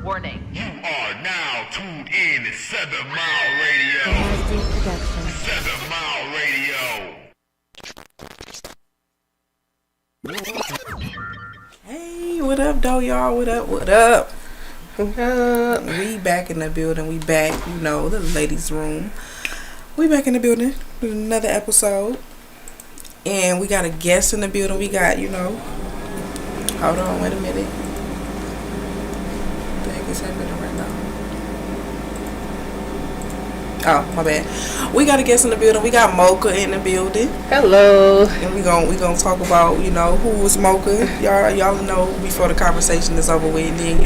Warning. You are now tuned in to 7 Mile Radio. 7 Mile Radio. Hey, what up, though, y'all? What up? What up? We back in the building. We back, the ladies' room. We back in the building with another episode. And we got a guest in the building. We got, hold on, wait a minute. What the heck is happening right now? Oh, my bad. We got a guest in the building. We got Mocha in the building. Hello. And we gonna talk about, who was Mocha. Y'all know before the conversation is over with. And then,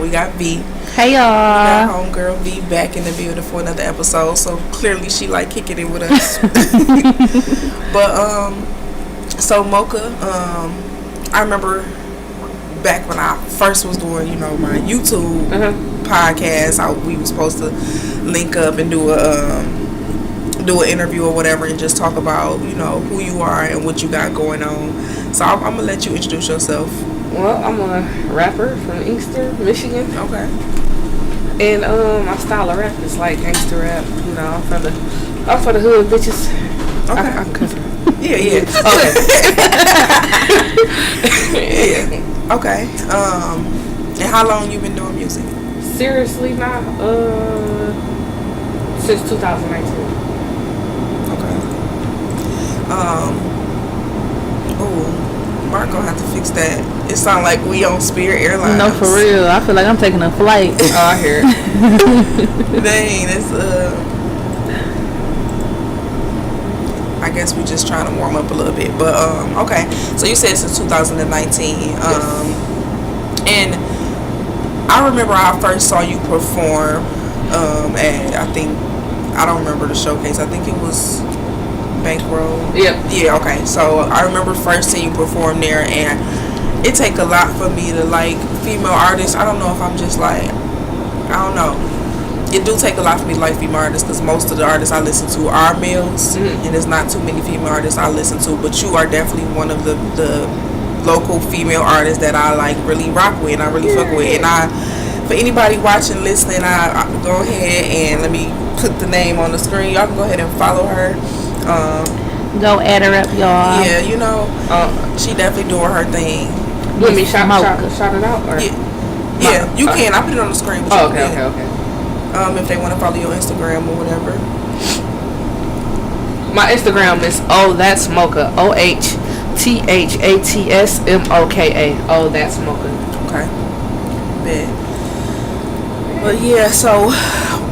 we got V. Hey, y'all. We got homegirl V back in the building for another episode. So clearly she like kicking it with us. But so Mocha, I remember back when I first was doing, my YouTube podcast, we were supposed to link up and do an interview or whatever and just talk about, who you are and what you got going on. So I'm gonna let you introduce yourself. Well, I'm a rapper from Inkster, Michigan. Okay. And my style of rap is like gangster rap. I'm for the hood bitches. Okay. I can cover. Yeah. Okay. Yeah. Okay. And how long you been doing music? Seriously now, since 2019. Okay. Oh, Mark gonna have to fix that. It sound like we on Spirit Airlines. No, for real. I feel like I'm taking a flight. Oh, I hear it. Dang, it's I guess we just trying to warm up a little bit, but okay. So you said since 2019, and I remember I first saw you perform at I don't remember the showcase. I think it was Bankroll. Yep. Yeah. Okay. So I remember first seeing you perform there, and it take a lot for me to like female artists. I don't know if I'm just like I don't know. It do take a lot for me to like female artists because most of the artists I listen to are males, and there's not too many female artists I listen to. But you are definitely one of the local female artists that I like really rock with and I really fuck with. And for anybody watching, listening, I go ahead and let me put the name on the screen. Y'all can go ahead and follow her. Go add her up, y'all. Yeah, she definitely doing her thing. You want me shout it out? Or? Yeah, you can. I put it on the screen. Okay. If they want to follow your Instagram or whatever. My Instagram is That's Mocha. OHTHATSMOKA. That's Mocha. Okay. Bet. But yeah, so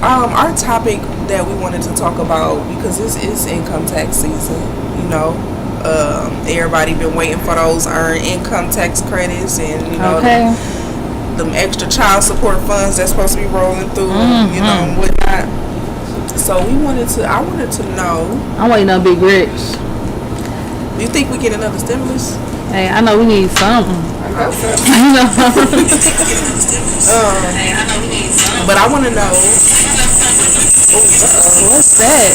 our topic that we wanted to talk about, because this is income tax season, everybody been waiting for those earned income tax credits and them extra child support funds that's supposed to be rolling through, and whatnot. So I wanted to know. I'm waiting on Big Rich. Do you think we get another stimulus? Hey, I know we need something. But I want to know. What's that?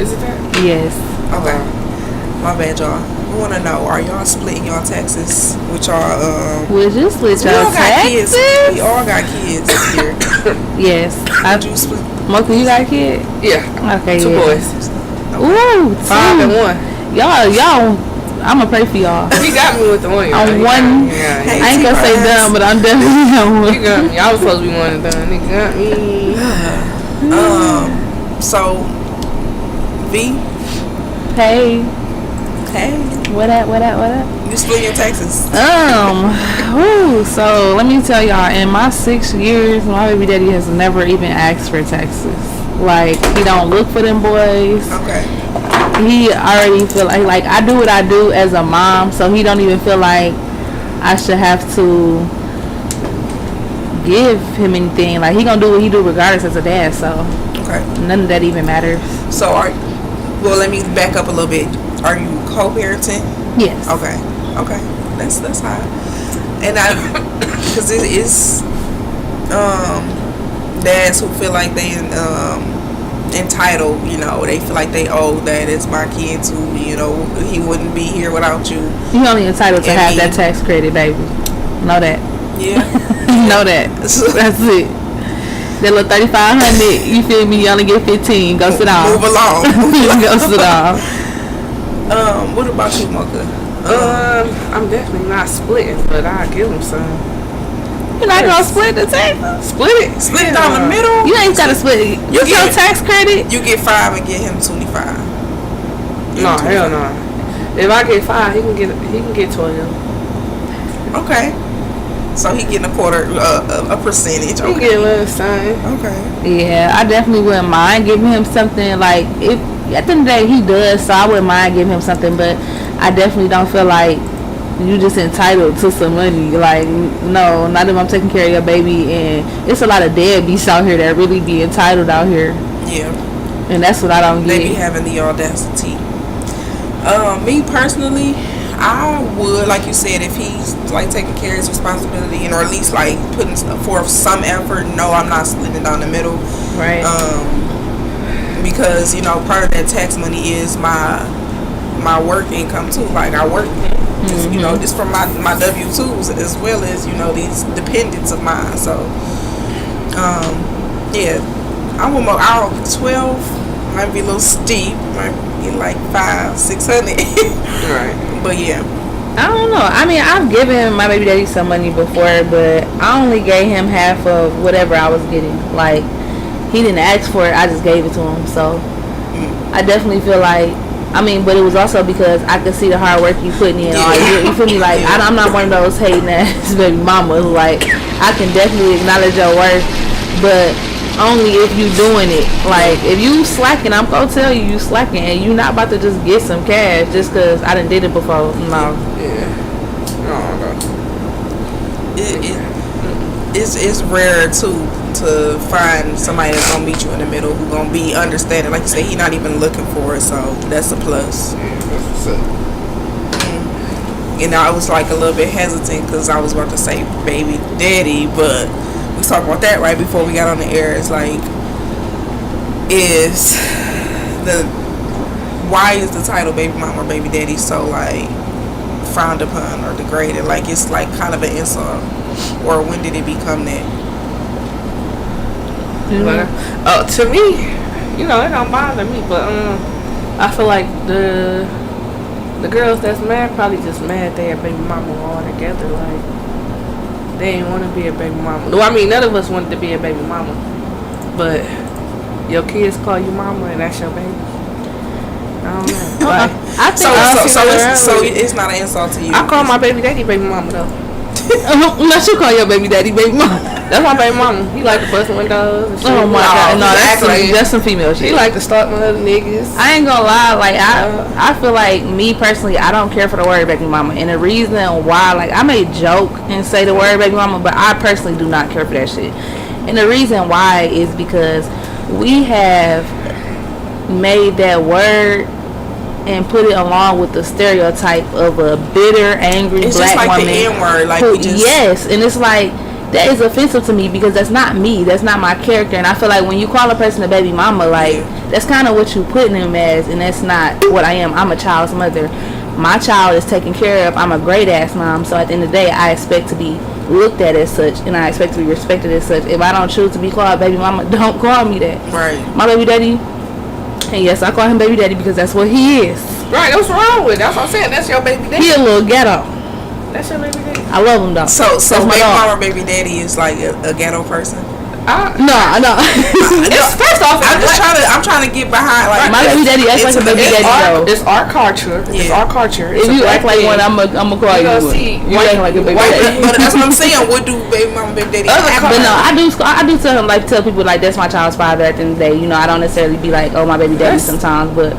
Is it that? Yes. Okay. My bad, y'all. We want to know, are y'all splitting y'all taxes with y'all, Would you split we your all got kids. taxes? We all got kids here. Yes. Would you split? Mocha, you got a kid? Yeah. Okay, Two yeah. boys. Ooh, 5 and 1. Y'all, I'ma pray for y'all. You got me with the one. On one, Hey, I ain't gonna say dumb, but I'm definitely on one. You got me. Y'all was supposed to be one and done. You got me. So, V. Hey, what up? You split your taxes. So let me tell y'all, in my 6 years, my baby daddy has never even asked for taxes. Like, he don't look for them boys. Okay. He already feel like I do what I do as a mom, so he don't even feel like I should have to give him anything. Like, he gonna do what he do regardless as a dad, so Okay. none of that even matters. So let me back up a little bit. Are you co-parenting? Yes. Okay. That's high. And because it is dads who feel like they entitled. You know, they feel like they owe that it's my kid too. You know, he wouldn't be here without you. You only entitled to And have me. that tax credit, baby. Know that. Yeah. Know that. That's it. That little 3,500, you feel me? You only get 15. Go sit down. Move along. Go sit down. What about you, Mocha? I'm definitely not splitting, but I'll give him some. You're not gonna split the tax? Split it. Split down the middle. You ain't gotta split it. You get your it. tax credit? You get 5 and get him 25. No, hell no. If I get 5, he can get 12. Okay. So he getting a percentage. He Okay. can get a little something. Okay. Yeah, I definitely wouldn't mind giving him something. Like, if at the end of the day he does, so I wouldn't mind giving him something. But I definitely don't feel like you just entitled to some money. Like, no, not if I'm taking care of your baby. And it's a lot of deadbeats out here that really be entitled out here, Yeah. and that's what I don't They be get. having the audacity. Me personally, I would, like you said, if he's like taking care of his responsibility and or at least like putting forth some effort. No, I'm not splitting it down the middle. Right. Because you know part of that tax money is my work income too. Like I work, just, you know, just from my W-2s as well as, you know, these dependents of mine. So, yeah, I want more. I'll 12 might be a little steep. Might be like 500-600. Right. But yeah, I don't know. I mean, I've given my baby daddy some money before, but I only gave him half of whatever I was getting. Like, he didn't ask for it, I just gave it to him. So, I definitely feel like, I mean, but it was also because I could see the hard work you putting in. Like, you feel me? Like, I'm not one of those hating ass baby mamas. Like, I can definitely acknowledge your work, but only if you doing it. Like, if you slacking, I'm gonna tell you slacking, and you not about to just get some cash just because I done did it before. No. Yeah. No. it's rare too to find somebody that's gonna meet you in the middle who gonna be understanding. Like you say, he not even looking for it, so that's a plus. Yeah, that's what's up. And I was like a little bit hesitant because I was about to say baby daddy, but we talked about that right before we got on the air. It's like, why is the title baby mama or baby daddy so like frowned upon or degraded? Like it's like kind of an insult, or when did it become that? But, to me, you know, it don't bother me, but I feel like the girls that's mad probably just mad they a baby mama all together. Like, they ain't want to be a baby mama. Well, I mean, none of us wanted to be a baby mama, but your kids call you mama and that's your baby. I don't know. Like, I think So it's not an insult to you. I call my baby daddy baby mama though. unless you call your baby daddy baby mama. That's my baby mama. He like to bust windows and shit. Oh my god, no, act like that's some female shit. He like to stalk my other niggas. I ain't gonna lie, like I feel like me personally, I don't care for the word baby mama, and the reason why, like I may joke and say the word baby mama, but I personally do not care for that shit. And the reason why is because we have made that word and put it along with the stereotype of a bitter, angry It's black just like woman. the N-word, like who, we just yes, and it's like that is offensive to me because that's not me. That's not my character. And I feel like when you call a person a baby mama, like that's kind of what you putting them as, and that's not what I am. I'm a child's mother. My child is taken care of. I'm a great ass mom. So at the end of the day, I expect to be looked at as such, and I expect to be respected as such. If I don't choose to be called baby mama, don't call me that. right. My baby daddy, and yes, I call him baby daddy because that's what he is. Right, what's wrong with it? That's what I'm saying. That's your baby daddy. He a little ghetto. That's your baby daddy. I love him though. So That's my baby dog. mama or baby daddy is like a ghetto person. No. It's, first off, I'm trying to get behind like My baby daddy acts like a baby daddy though. It's our culture. It's Yeah. our culture. If you act like one, I'm gonna call you gonna one. see You act like a baby daddy. But that's what I'm saying. What do baby mama, baby daddy? act But no, like? I do tell him, like, tell people like that's my child's father. At the end of the day, you know, I don't necessarily be like, oh, my baby daddy sometimes, but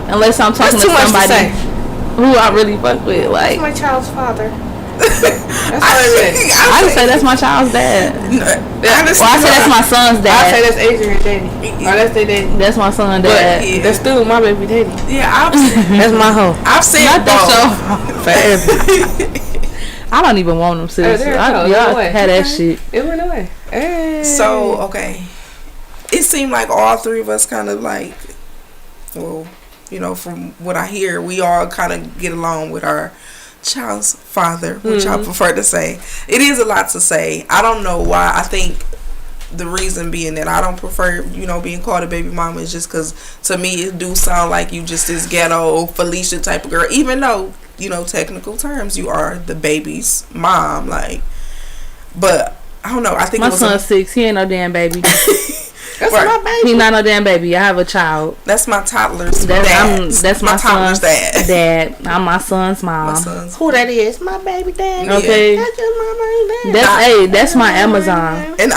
unless I'm talking That's to too much to somebody say. who I really fuck with, like, my child's father. I would say that's my child's dad. Well, I say that's my son's I say dad. that's Adrian daddy. Or that's their daddy. That's my son's But dad. yeah. that's still my baby daddy. Yeah, That's my hoe. I've said Not both. that show. I don't even want them seriously. there it Y'all goes. It went away. had that shit. It went away. Hey. So okay, it seemed like all three of us kind of like, well, you know, from what I hear, we all kind of get along with our child's father, which I prefer to say. It is a lot to say. I don't know why. I think the reason being that I don't prefer, you know, being called a baby mama is just because to me it do sound like you just this ghetto Felicia type of girl, even though, you know, technical terms you are the baby's mom, like. But I don't know. I think my it was son's 6. He ain't no damn baby. That's my baby. He not no damn baby. I have a child. That's my toddler's dad. That's my toddler's son's dad. I'm my son's mom. My son's Who that is? My baby daddy. Okay. That's just my baby daddy. That's my Amazon. and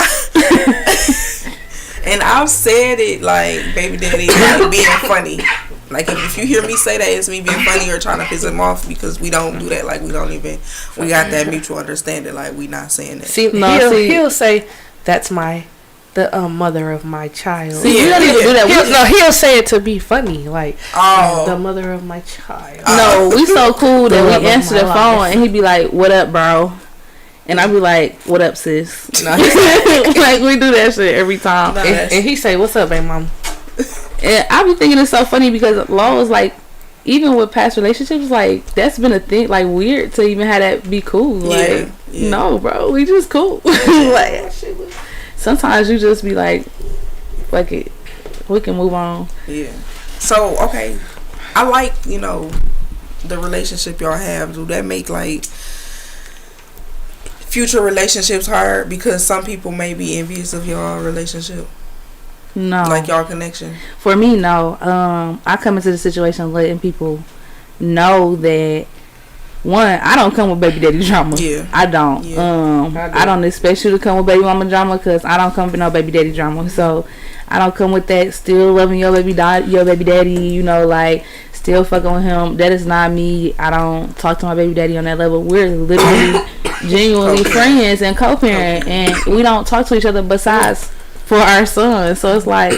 and I've said it like baby daddy like being funny. Like if you hear me say that, it's me being funny or trying to piss him off, because we don't do that. Like we got that mutual understanding. Like we not saying that. See, he'll say that's the mother of my child. See, you don't even do that. He'll say it to be funny, like the mother of my child. No, we so cool that love we of answer my the phone life. and he be like, "What up, bro?" And I be like, "What up, sis?" Like we do that shit every time. And he say, "What's up, baby mom?" And I be thinking it's so funny because law is like, even with past relationships, like that's been a thing, like weird to even have that be cool. Like, no, bro, we just cool. Like, sometimes you just be like, fuck it, we can move on. Yeah. So okay, I like, you know, the relationship y'all have. Do that make like future relationships hard? Because some people may be envious of y'all relationship. No. Like y'all connection? For me, no. I come into the situation letting people know that, one, I don't come with baby daddy drama. Yeah. I don't. Yeah. I don't expect you to come with baby mama drama, because I don't come with no baby daddy drama. So I don't come with that. Still loving your baby daddy, you know, like still fucking with him. That is not me. I don't talk to my baby daddy on that level. We're literally genuinely friends and co-parent, and we don't talk to each other besides for our son. So it's like,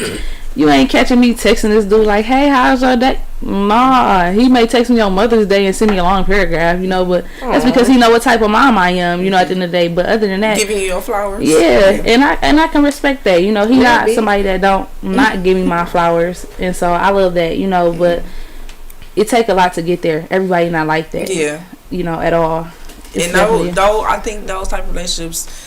you ain't catching me texting this dude like, "Hey, how's your day?" Nah, he may text me on Mother's Day and send me a long paragraph, you know, but that's because he know what type of mom I am, you know, at the end of the day. But other than that, giving you your flowers. Yeah, and I can respect that, you know. He not somebody that don't not give me my flowers, and so I love that, you know. But it take a lot to get there. Everybody not like that, you know, at all. And though I think those type of relationships,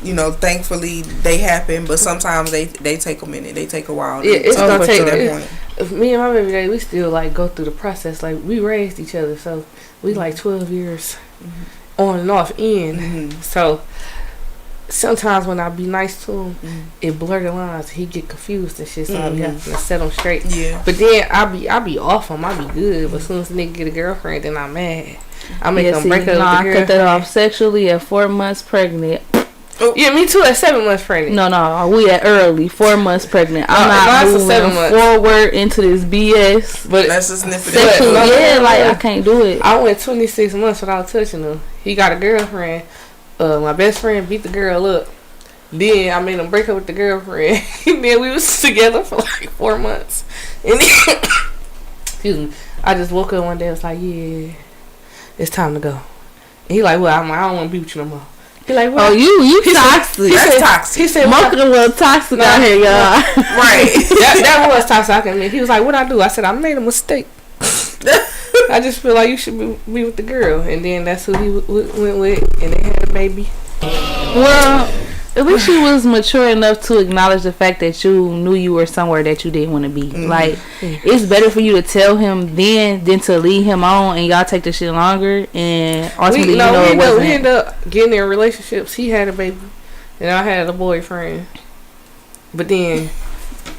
you know, thankfully they happen, but sometimes they take a minute, they take a while. Yeah, it's gonna take that point. Me and my baby daddy, we still like go through the process. Like we raised each other, so we like 12 years on and off in. So sometimes when I be nice to him, it blur the lines. He get confused and shit, so I be having to set him straight. Yeah. But then I be off him. I be good. But as soon as the nigga get a girlfriend, then I'm mad. I make him break up with the girlfriend. I cut that off sexually at 4 months pregnant. Oh. Yeah, me too. At 7 months pregnant. No, we at early 4 months pregnant. I'm not moving 7 months forward into this BS. But that's just nip sexually, like I can't do it. I went 26 months without touching him. He got a girlfriend. My best friend beat the girl up. Then I made him break up with the girlfriend. And then we was together for like 4 months. And then, excuse me, I just woke up one day and was like, yeah, it's time to go. And he like, well, I don't want to be with you no more. He like, well, you toxic. That's toxic. He said, Mocha a little toxic out here, y'all. Right. that was toxic. I can admit. He was like, what I do? I said, I made a mistake. I just feel like you should be with the girl. And then that's who he went with, and they had a baby. Well, at least you was mature enough to acknowledge the fact that you knew you were somewhere that you didn't want to be. Like, it's better for you to tell him then than to lead him on and y'all take the shit longer. And ultimately, it wasn't. We ended up getting in relationships. He had a baby, and I had a boyfriend. But then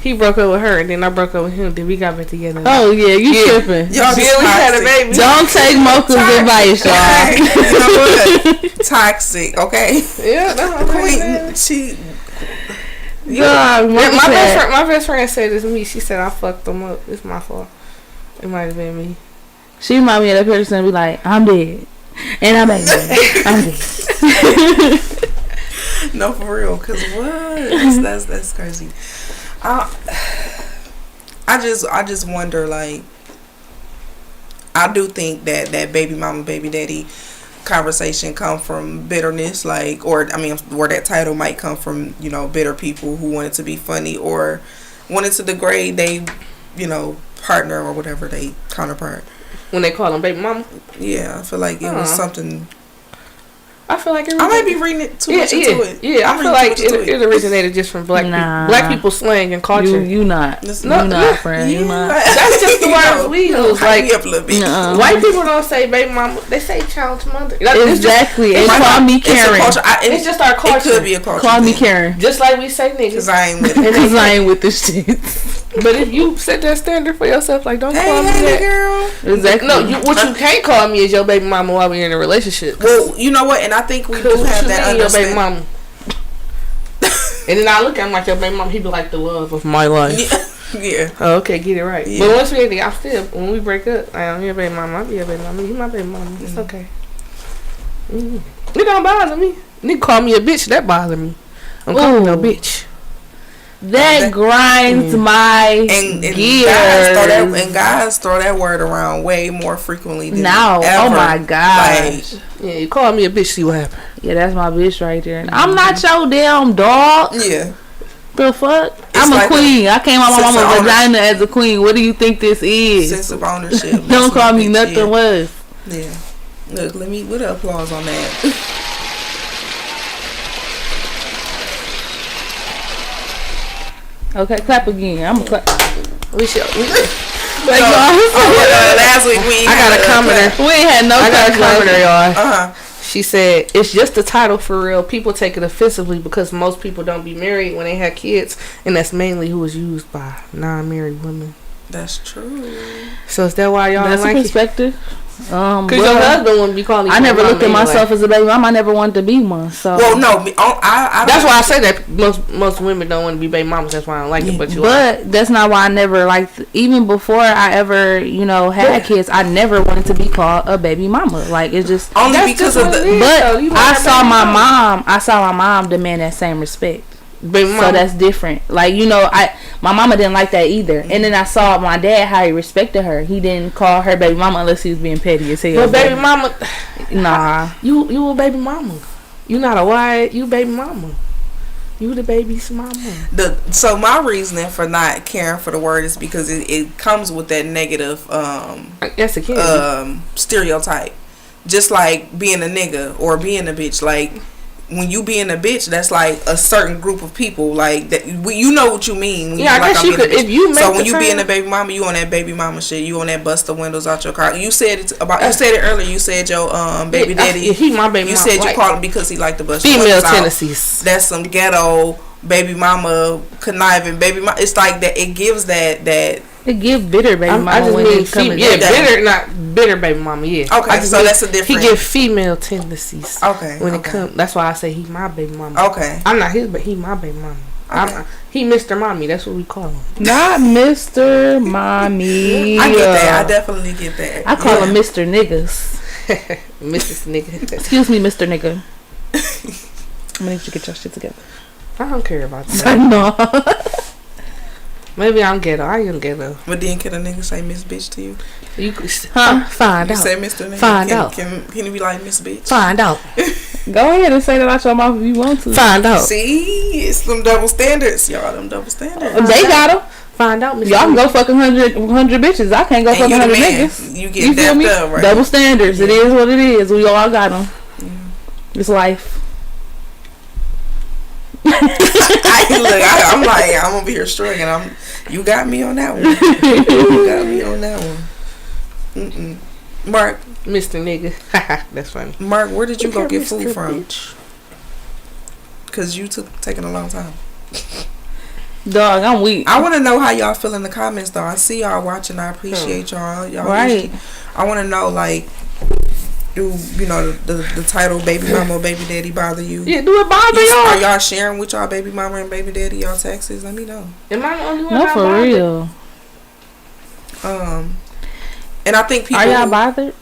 he broke up with her, and then I broke up with him. Then we got back together. Oh yeah, you tripping? Y'all we had a baby. Don't take Mocha's advice, y'all. You know what? Toxic, okay? Yeah, that's Queen. She. God, my best friend said it's me. She said I fucked them up. It's my fault. It might have been me. She remind me of that person be like, I'm dead, and I'm dead. I'm dead. No, for real. Cause what? That's crazy. I just wonder, like, I do think that baby mama, baby daddy conversation come from bitterness, like, or I mean, where that title might come from, you know, bitter people who wanted to be funny or wanted to degrade they, you know, partner or whatever, they counterpart. When they call them baby mama? Yeah, I feel like it was something. I feel like I might be reading it too much into it. Yeah, I feel like it originated just from black people. Black people slang and culture. You not. Friend. You not. That's just the words we use. Like, white people don't say baby mama. They say child's mother. Exactly. And call me Karen. It's just our culture. It could be a culture. Call me Karen. Just like we say niggas. Because I ain't with it. Because I ain't with this shit. But if you set that standard for yourself, like, don't call me that. Girl. Exactly. No, what you can't call me is your baby mama while we're in a relationship. Well, you know what? And I think we do have that understanding. Your baby mama. And then I look at him like your baby mama. He be like the love of my life. Yeah. Oh, okay, get it right. Yeah. But once we, I'm still, when we break up, I am your baby mama. I'll be your baby mama. You my baby mama. It's okay. It don't bother me. Nigga call me a bitch. That bother me. I'm calling no bitch. That grinds my gears. Guys throw that word around way more frequently than now. Ever. Oh my gosh. Like, yeah, you call me a bitch, see what happens. Yeah, that's my bitch right there. I'm not your damn dog. Yeah. The fuck? I'm a queen. I came out my mama's vagina as a queen. What do you think this is? Sense of ownership. Don't call me nothing less. Yeah. Look, let me put an applause on that. Okay, clap again. I'm gonna clap. We should. Last week I got a commenter. We ain't had no. I got a commenter, y'all. She said, it's just the title for real. People take it offensively because most people don't be married when they have kids, and that's mainly who is used by non-married women. That's true. So is that why y'all that's like a perspective? Because your husband wouldn't be calling you. I never looked at myself as a baby mom. I never wanted to be one. So no, I that's why I say that most women don't want to be baby mamas. That's why I don't like it. But that's not why I never liked. Even before I ever had kids, I never wanted to be called a baby mama. Like it's just only because of the. But I saw my mom. I saw my mom demand that same respect. Baby mama. So that's different. Like my mama didn't like that either. And then I saw my dad how he respected her. He didn't call her baby mama unless he was being petty as hell. But baby mama, nah, you a baby mama. You not a wife. You baby mama. You the baby's mama. So my reasoning for not caring for the word is because it comes with that negative yes, it can stereotype. Just like being a nigga or being a bitch, like. When you being a bitch, that's like a certain group of people, like that. You know what you mean. When yeah, I guess you could. If you make so when you being a baby mama, you on that baby mama shit. You on that bust the windows out your car. You said it You said it earlier. You said your baby daddy. He my baby. You mama, said you called him because he liked to bust female tendencies. That's some ghetto baby mama conniving baby mama. It's like that. It gives that. It give bitter baby mama. I just mean bitter, not bitter baby mama. Yeah. Okay, so that's a different. He give female tendencies. Okay. When it comes, that's why I say he my baby mama. Okay. I'm not his, but he my baby mama. Okay. He Mr. Mommy. That's what we call him. Not Mr. Mommy. I get that. I definitely get that. I call him Mr. Niggas. Mrs. Nigga. Excuse me, Mr. Nigga. I'm gonna need you to get your shit together. I don't care about that. No. Maybe I'm ghetto. I am ghetto. But then can a nigga say Miss Bitch to you? You find out. You say Mr. Nigga. Find out. Can he be like Miss Bitch? Find out. Go ahead and say that out your mouth if you want to. Find out. See, it's them double standards, y'all. Them double standards. They got them. Find out. Y'all can go fucking 100 bitches. I can't go fucking 100 niggas. You get dapped up, right? Double standards. Yeah. It is what it is. We all got them. Yeah. It's life. I'm like, I'm gonna be here struggling. You got me on that one. You got me on that one. Mark, Mr. Nigga. That's funny. Mark, where did you go get food from? Because you taking a long time. Dog, I'm weak. I want to know how y'all feel in the comments, though. I see y'all watching. I appreciate y'all. Right. I want to know, like, do the title baby mama or baby daddy bother you? Yeah, do it bother y'all? Are y'all sharing with y'all baby mama and baby daddy y'all texts? Let me know. Am I the only one? No, for real. And I think people are y'all bothered?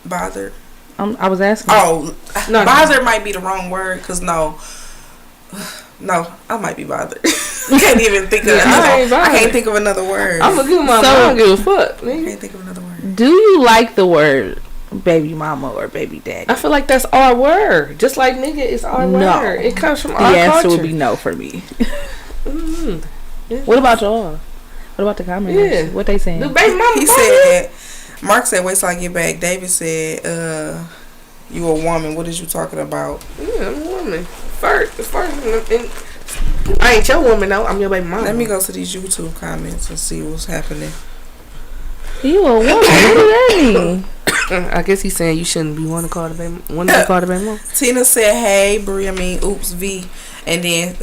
Bothered. I was asking. Oh, no, bothered might be the wrong word. Cause no, I might be bothered. I can't even think of I can't think of another word. I'm a good mama. I don't give a fuck. I can't think of another word. Do you like the word baby mama or baby daddy. I feel like that's our word. Just like nigga is our No. word. It comes from The our answer culture. would be no for me. Mm. What about y'all? What about the comments? Yeah. What they saying? The baby mama. He said, Mark said, wait till I get back. David said, you a woman. What is you talking about? Yeah, I'm a woman. First, and I ain't your woman though. I'm your baby mama. Let me go to these YouTube comments and see what's happening. You a woman? What does that mean? I guess he's saying you shouldn't be one to call the baby. One to call the baby mama. Tina said, hey, Brie, oops, V. And then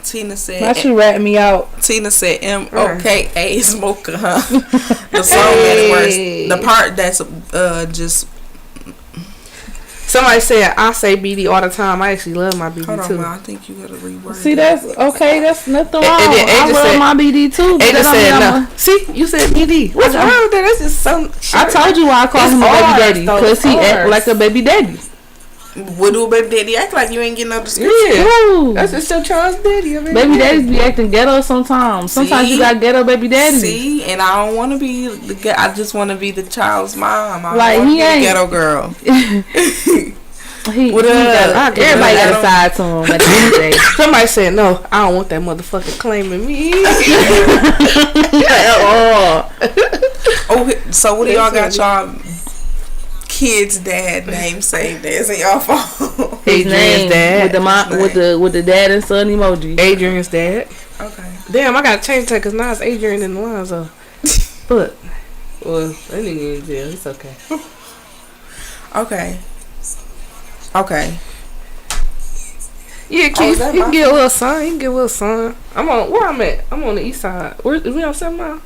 Tina said, Why she ratting me out? Tina said, M-O-K-A smoker, huh? The song is worse. The part that's just... Somebody said I say BD all the time. I actually love my BD Hold on, too. man. I think you gotta reword See, that. that's okay. That's nothing wrong. And then I Angel love said- my BD too. But Ada that don't said mean no. I'm See, you said BD. What's wrong with that? That's just some. I told you why I call It's him a baby ours, daddy though. because he It's act ours. like a baby daddy. What do a baby daddy act like? You ain't getting no description. Yeah, Ooh. that's just still Charles Daddy. I mean, Baby daddies be acting ghetto sometimes. Sometimes See? you got ghetto baby daddies. See, and I don't want to be I just want to be the child's mom. I Like, want to he be the ain't- ghetto girl. Everybody got a side to him at the end of the day. Somebody said no. I don't want that motherfucker claiming me. Oh, so what do y'all got y'all kids' dad name saved as in y'all phone? His name dad. with the mom, with the dad and son emoji. Adrian's dad. Okay. Damn, I gotta change that because now it's Adrian in the line. So, but well, that nigga in jail. It's okay. Okay. Okay. Yeah, Oh, Keith, is that he can my get a little son. He can get a little son. I'm on where I'm at. I'm on the east side. Where is we on 7 Mile?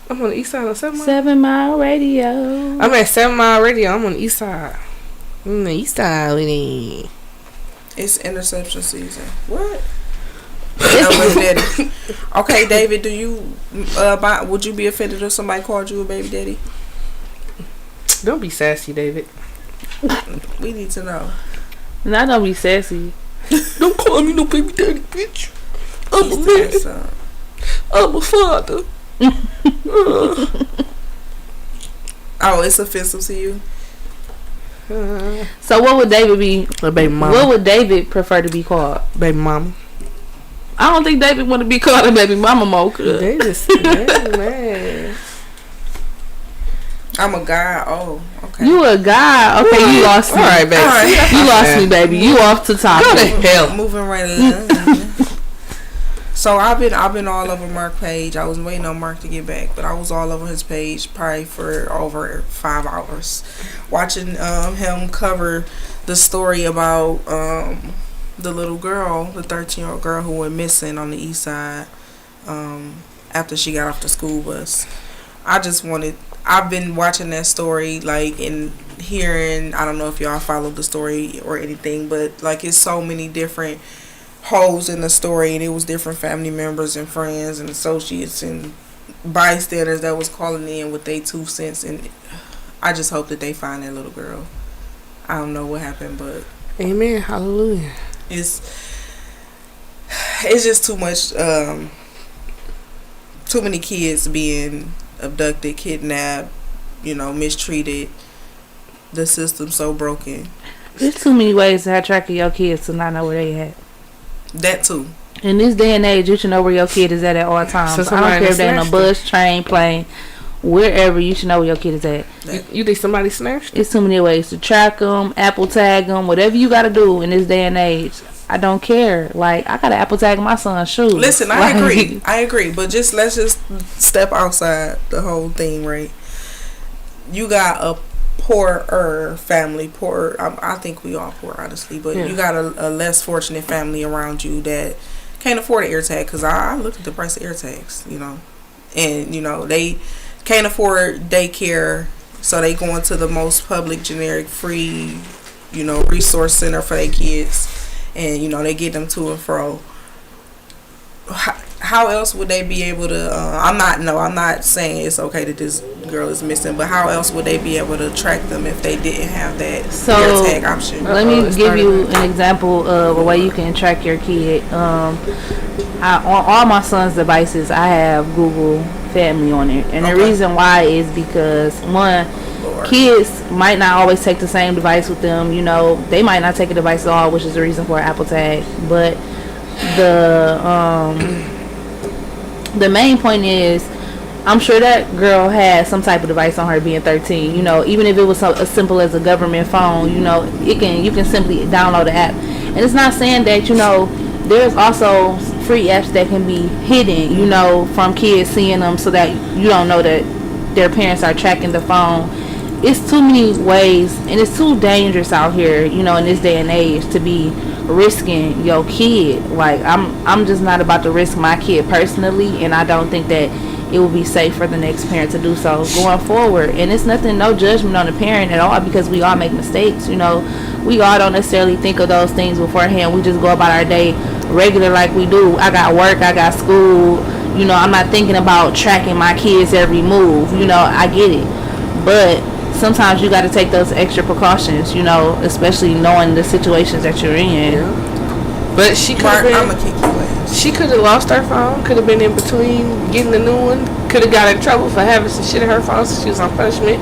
I'm on the east side of 7 Mile. 7 Mile Radio. I'm at 7 Mile Radio. I'm on the east side. I'm on the east side with it. It's interception season. What? Baby daddy. Okay, David, do you would you be offended if somebody called you a baby daddy? Don't be sassy, David. We need to know. Not don't be sassy. Don't call me no baby daddy, bitch. I'm a man. So, I'm a father. oh, it's offensive to you? So what would David be? A baby mama. What would David prefer to be called? Baby mama. I don't think David want to be called a baby mama mocha. They just man. I'm a guy. Oh, okay. You a guy? Okay, you lost me. All right, baby. All right. You lost me, baby. You off to top. Go to hell. Moving right along. So I've been all over Mark's page. I was waiting on Mark to get back, but I was all over his page probably for over 5 hours, watching him cover the story about the little girl, the 13-year-old girl who went missing on the east side after she got off the school bus. I've been watching that story, like, and hearing, I don't know if y'all followed the story or anything, but like it's so many different holes in the story, and it was different family members and friends and associates and bystanders that was calling in with their 2 cents, and I just hope that they find that little girl. I don't know what happened, but Amen. Hallelujah. it's just too much, too many kids being abducted, kidnapped, mistreated. The system's so broken. There's too many ways to have track of your kids to not know where they at. That too. In this day and age, you should know where your kid is at all times. So I don't somebody care if they're in a snatched bus, train, plane, wherever. You should know where your kid is at. You think somebody snatched? It's too many ways to track them, Apple tag them, whatever you got to do in this day and age. I don't care. Like, I got to Apple tag my son's shoes. Listen, I agree. But let's just step outside the whole thing, right? You got a poorer family, I think we all poor, honestly, but you got a less fortunate family around you that can't afford an air tag, because I looked at the price of air tags, and they can't afford daycare, so they go into the most public, generic, free, resource center for their kids, and they get them to and fro. How else would they be able to I'm not saying it's okay that this girl is missing, but how else would they be able to track them if they didn't have that air tag option? Let me give you an example of a way you can track your kid. On all my son's devices, I have Google Family on it, and the reason why is because one, story. Kids might not always take the same device with them. You know, they might not take a device at all, which is the reason for Apple Tag. But the main point is, I'm sure that girl had some type of device on her being 13. You know, even if it was so as simple as a government phone, you know, you can simply download the app. And it's not saying that, you know, there's also free apps that can be hidden, you know, from kids seeing them so that you don't know that their parents are tracking the phone. It's too many ways, and it's too dangerous out here, you know, in this day and age to be risking your kid. Like, I'm just not about to risk my kid personally, and I don't think that it will be safe for the next parent to do so going forward. And it's nothing, no judgment on the parent at all, because we all make mistakes, you know. We all don't necessarily think of those things beforehand. We just go about our day regular like we do. I got work, I got school, you know, I'm not thinking about tracking my kids' every move, you know. I get it, but sometimes you got to take those extra precautions, you know, especially knowing the situations that you're in. Yeah. But she could Mark, have I'm gonna kick you ass. She could have lost her phone. Could have been in between getting a new one. Could have got in trouble for having some shit in her phone since she was on punishment.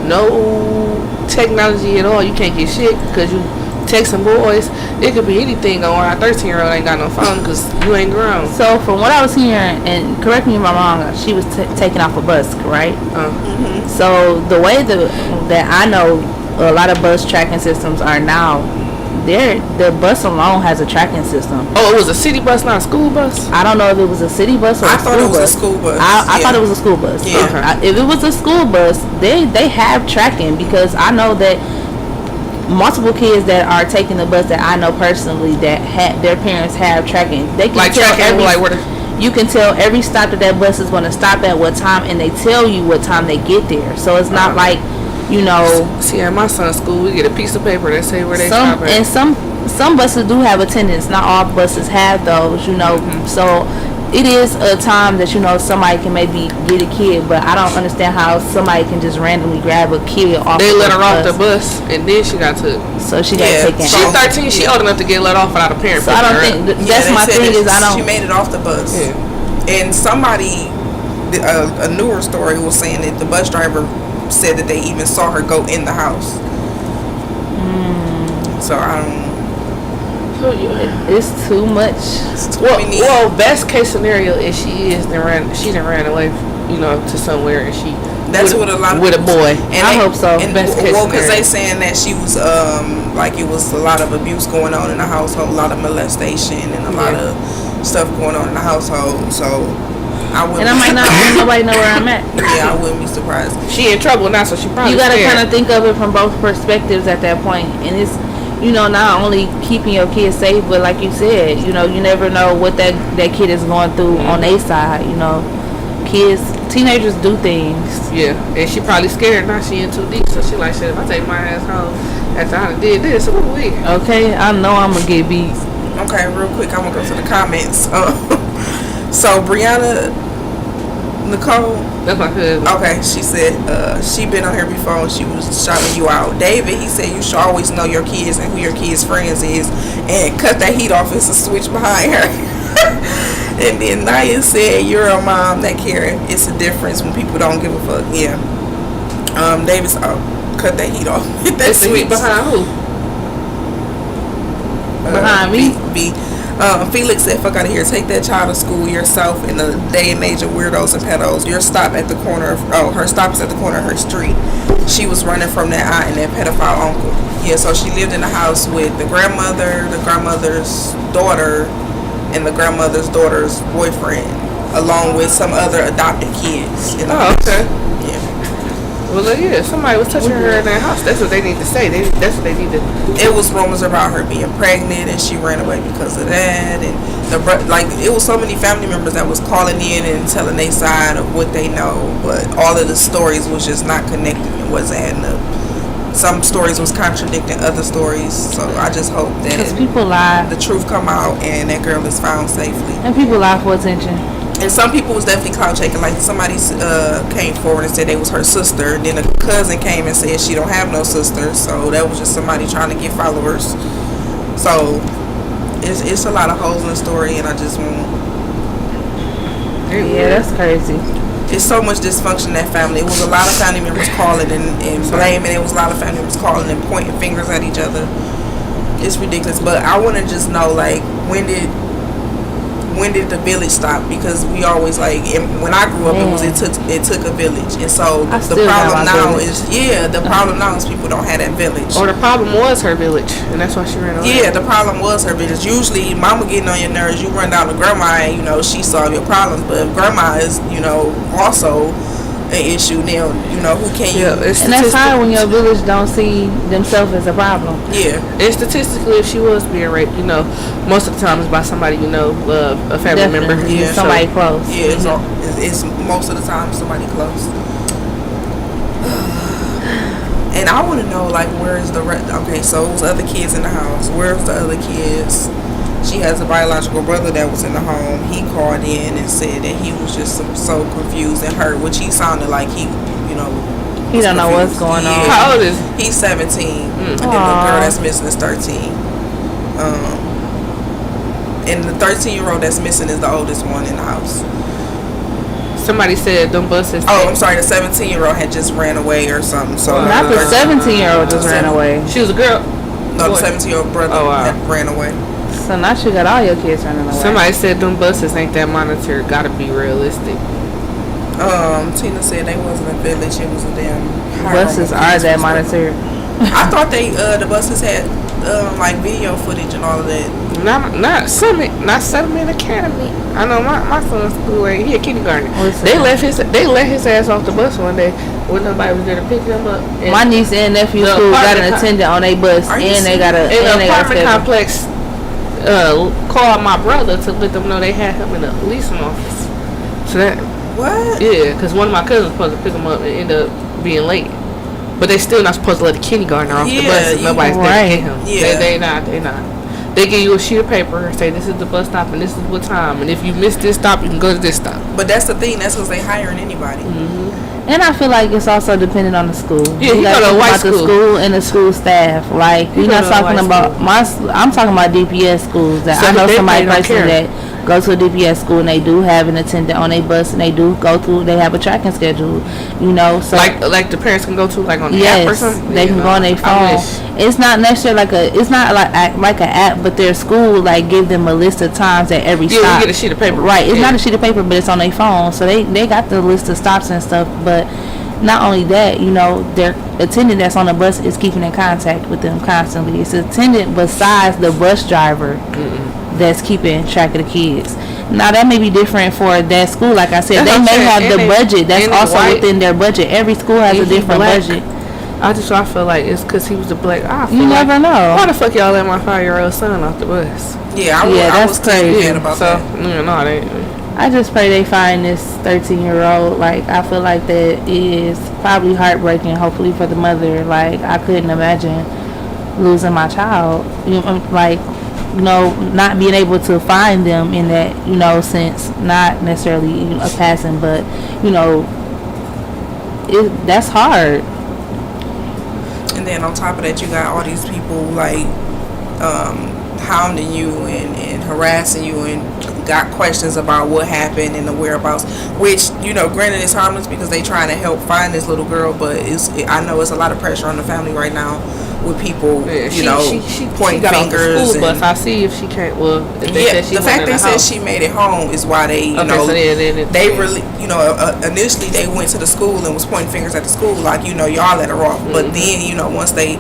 No technology at all. You can't get shit because you texting boys. It could be anything on our 13-year-old ain't got no phone because you ain't grown. So from what I was hearing, and correct me if I'm wrong, she was taken off a bus, right? So the way that I know a lot of bus tracking systems are now, the bus alone has a tracking system. Oh, it was a city bus, not a school bus? I don't know if it was a city bus or I a thought school it was bus. a school bus. I thought it was a school bus. Yeah. If it was a school bus, they have tracking, because I know that multiple kids that are taking the bus that I know personally that their parents have tracking. They can Like tell tracking, like where you can tell every stop that bus is going to stop at what time, and they tell you what time they get there. So it's not like, you know. See, at my son's school, we get a piece of paper that say where they stop at. And some buses do have attendants. Not all buses have those, you know. So it is a time that, you know, somebody can maybe get a kid, but I don't understand how somebody can just randomly grab a kid off. They let her off the bus, and then she got took. So she got taken She's out. 13. She old enough to get let off without a parent. So I don't think that's they my said thing. that Is I don't. She made it off the bus. Yeah. And somebody, a newer story was saying that the bus driver said that they even saw her go in the house. So I don't. It's too much. Well, best case scenario is she done ran away, you know, to somewhere, and she That's what a lot of with a boy. And I hope so. And Best case because scenario. they saying that she was like it was a lot of abuse going on in the household, a lot of molestation, and a lot of stuff going on in the household. So I wouldn't. And I might not want nobody know where I'm at. Yeah, I wouldn't be surprised. She in trouble now, so she probably You gotta scared. kind of think of it from both perspectives at that point, and it's, you know, not only keeping your kids safe, but like you said, you know, you never know what that kid is going through on their side. You know, teenagers do things. Yeah, and she probably scared now. She in too deep, so she like, shit, if I take my ass home after I done did this, what we? Okay, I know I'm gonna get beat. Okay, real quick, I'm gonna go to the comments. So Brianna Nicole, That's my cousin. okay, she said she been on here before and she was shouting you out. David, he said you should always know your kids and who your kids' friends is, and cut that heat off. It's a switch behind her. And then Naya said you're a mom that care. It's a difference when people don't give a fuck. Yeah. David's cut that heat off. Hit that It's the heat switch. behind who? Behind me? Felix said, fuck out of here. Take that child to school yourself in the day and age of weirdos and pedos. Your stop at the corner of, her stop is at the corner of her street. She was running from that aunt and that pedophile uncle. Yeah, so she lived in the house with the grandmother, the grandmother's daughter, and the grandmother's daughter's boyfriend, along with some other adopted kids. In the Oh, house. okay. Yeah. Well, yeah, somebody was touching her in that house. That's what they need to say. That's what they need to. It was rumors about her being pregnant and she ran away because of that, and it was so many family members that was calling in and telling their side of what they know, but all of the stories was just not connected. It wasn't adding up. Some stories was contradicting other stories, so I just hope Because that people lie, the truth come out and that girl is found safely. and people lie for attention. And some people was definitely clout checking. Like somebody came forward and said they was her sister. And then a cousin came and said she don't have no sister. So that was just somebody trying to get followers. So it's a lot of holes in the story, and I just want. Yeah, that's crazy. it's so much dysfunction in that family. It was a lot of family members calling and blaming. It was a lot of family members calling and pointing fingers at each other. It's ridiculous. But I want to just know, like, when did the village stop? Because we always, like, when I grew up, it took a village, and so the problem now is people don't have that village. Or the problem was her village, and that's why she ran away. Yeah, the problem was her village. Usually, mama getting on your nerves, you run down to grandma, and she solve your problems. But if grandma is also an issue, then who can you? And that's hard when your village don't see themselves as a problem. Yeah, and statistically, if she was being raped, most of the time it's by somebody a family member. Yeah, somebody close. Yeah, it's most of the time somebody close. And I want to know, like, where's the rest? Okay, so it was other kids in the house. Where's the other kids? She has a biological brother that was in the home. He called in and said that he was just so confused and hurt, which he sounded like he don't know what's going on. How old is he? He's 17, and then the girl that's missing is 13. And the 13-year-old that's missing is the oldest one in the house. Somebody said them buses. Oh, I'm sorry. The 17-year-old had just ran away or something. So not the 17-year-old just ran away. She was a girl. No, the 17-year-old brother had ran away. So now she got all your kids running away. Somebody said them buses ain't that monitored. Gotta be realistic. Tina said they wasn't a village. It was a damn. Buses are that monitored. I thought the buses had like video footage and all of that. Not Settlement Academy. I know my son's school. He a kindergarten. They let his ass off the bus one day when nobody was there to pick him up. And my niece and nephew school got an attendant on their bus, and they got a apartment complex. Called my brother to let them know they had him in the leasing office. So that what? Yeah, because one of my cousins was supposed to pick him up and end up being late. But they still not supposed to let a kindergartner off the bus if nobody's there to get him. Yeah. They not. They give you a sheet of paper and say this is the bus stop and this is what time, and if you miss this stop, you can go to this stop. But that's the thing. That's because they hiring anybody. And I feel like it's also dependent on the school. Yeah, you go to a white school. The school and the school staff. Like, we're not talking about I'm talking about DPS schools. That I know somebody personally that go to a DPS school and they do have an attendant on a bus and they do go through. They have a tracking schedule. So like the parents can go to like on the app or something. They can go on their phone. It's not necessarily it's not like an app, but their school like give them a list of times at every stop. Yeah, you get a sheet of paper. Right, it's not a sheet of paper, but it's on their phone, so they got the list of stops and stuff. But not only that, their attendant that's on the bus is keeping in contact with them constantly. It's an attendant besides the bus driver that's keeping track of the kids. Now that may be different for that school. Like I said, they may have the budget that's also within their budget. Every school has a different budget. I feel like it's because he was a black. You never know. Why the fuck y'all let my 5-year-old son off the bus? Yeah, I was crazy. About that. I just pray they find this 13-year-old. Like, I feel like that is probably heartbreaking. Hopefully for the mother. Like, I couldn't imagine losing my child. Not being able to find them in that sense. Not necessarily a passing, but that's hard. And then on top of that, you got all these people like hounding you and harassing you and got questions about what happened and the whereabouts, which granted it's harmless because they trying to help find this little girl, but I know it's a lot of pressure on the family right now with people pointing fingers. The bus. I'll see if she can't. Well, if they said she the fact they said house. she made it home is why they they really initially they went to the school and was pointing fingers at the school like y'all let her off, but then once they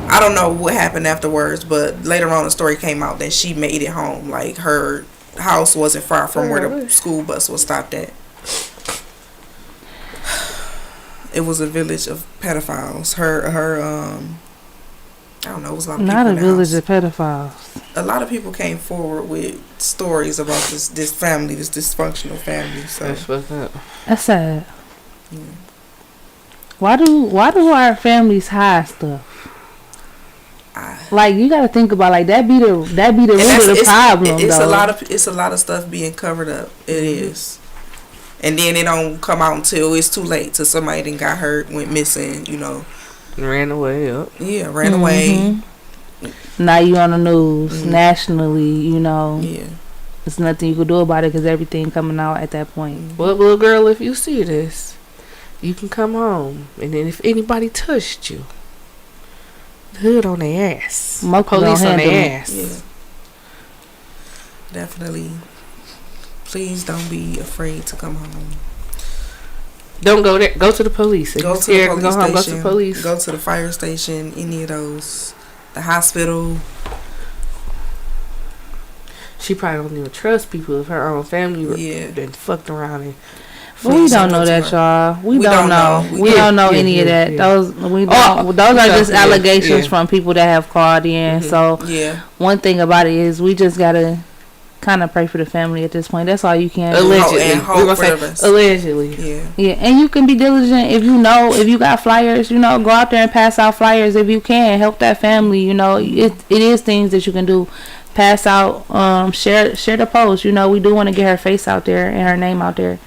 I don't know what happened afterwards, but later on the story came out that she made it home. Like her house wasn't far from where the school bus was stopped at. It was a village of pedophiles. I don't know, it was a lot of people. Not a village of pedophiles. A lot of people came forward with stories about this family, this dysfunctional family. So that's what's up. That's sad. Yeah. Why do our families hide stuff? Like, you gotta think about that be the root of the problem. It's a lot of stuff being covered up. It is. And then it don't come out until it's too late. Till somebody done got hurt, went missing, Ran away, yep. Yeah, ran away. Now you on the news nationally, Yeah. There's nothing you can do about it because everything coming out at that point. Well, little girl, if you see this, you can come home. And then if anybody touched you, the hood on their ass. Police on their ass. Yeah. Definitely. Please don't be afraid to come home. Don't go there. Go to the police. If Go you're to scared the to police go home, go to station. the police. Go to the fire station. Any of those. The hospital. She probably don't even trust people if her own family Yeah. been fucked around and But we don't know that, y'all. We don't know. We don't know any of that. Those those are just allegations from people that have called in. So yeah. one thing about it is we just gotta kind of pray for the family at this point. That's all you can. Allegedly. And hope We're for gonna the best. say allegedly. Yeah. Yeah, and you can be diligent if you got flyers, go out there and pass out flyers if you can. Help that family, it is things that you can do. Pass out, share the post. We do want to get her face out there and her name out there.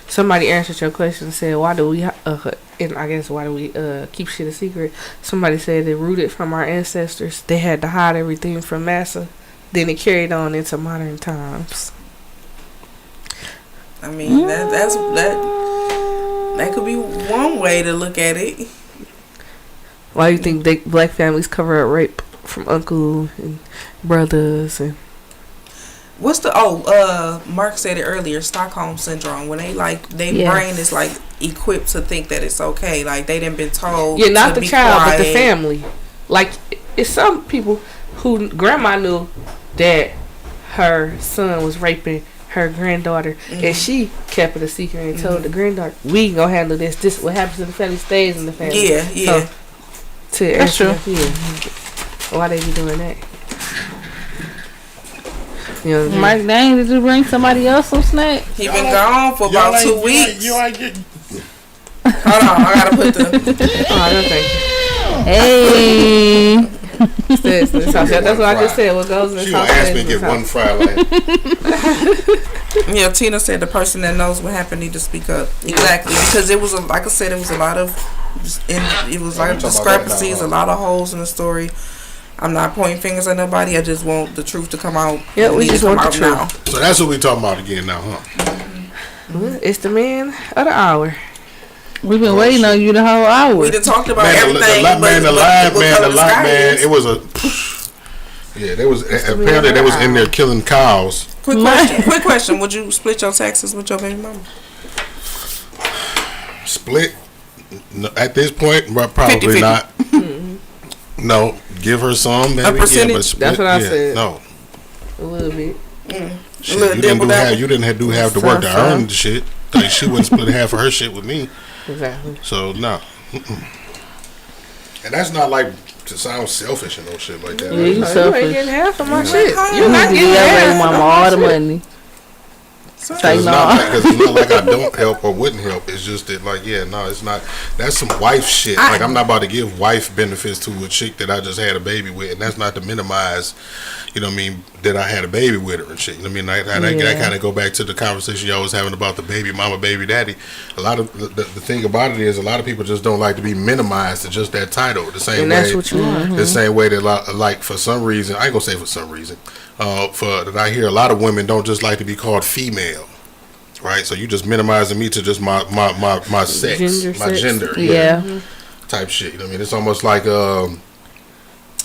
Somebody answered your question and said, why do we, and I guess why do we keep shit a secret? Somebody said it rooted from our ancestors. They had to hide everything from massa. Then it carried on into modern times. I mean, that could be one way to look at it. Why do you think black families cover up rape from uncle and brothers and What's the Mark said it earlier, Stockholm syndrome, when they brain is like equipped to think that it's okay, like they done been told not to the be child quiet. but the family. Like it's some people who grandma knew that her son was raping her granddaughter and she kept it a secret and told the granddaughter, we gonna handle this what happens in the family stays in the family. Yeah. So, that's true. Why they be doing that? You know what I mean? Mike, dang, did you bring somebody else some snacks? He been gone for about 2 weeks. You ain't getting. Hold on, I gotta put the. Oh, I don't think. Hey. That's what I just said. What goes in the She gonna ask me to get one fry like. Yeah, Tina said the person that knows what happened need to speak up. Exactly, because it was like I said, it was a lot of, it was like discrepancies, a lot of holes in the story. I'm not pointing fingers at nobody. I just want the truth to come out. Yeah, we just want the truth now. So that's what we talking about again now, huh? It's the man of the hour. We've been waiting on you the whole hour. We done talked about Man, everything. the live man. It was a. Yeah, they was apparently they was in there killing cows. Quick question. Would you split your taxes with your baby mama? Split? No, at this point, probably 50-50. not. No, give her some, maybe. percentage? Yeah, but split, That's what I said. No. A little bit. Shit, you didn't have to have the work to earn the shit. Like, she wouldn't split half of her shit with me. Exactly. So no. And that's not like to sound selfish and no shit like that. Yeah, you You selfish. ain't getting half of my shit. You You're not You getting give your half baby mama all the money. Cause it's not like I don't help or wouldn't help. It's just that, like, it's not. That's some wife shit. Like, I'm not about to give wife benefits to a chick that I just had a baby with, and that's not to minimize, that I had a baby with her and shit. I kind of go back to the conversation y'all was having about the baby mama, baby daddy. A lot of the thing about it is a lot of people just don't like to be minimized to just that title. The same And way, that's what you want. the same way that like for some reason, I ain't gonna say for some reason, that I hear a lot of women don't just like to be called female. Right, so you just minimizing me to just my sex, gender, type shit. It's almost like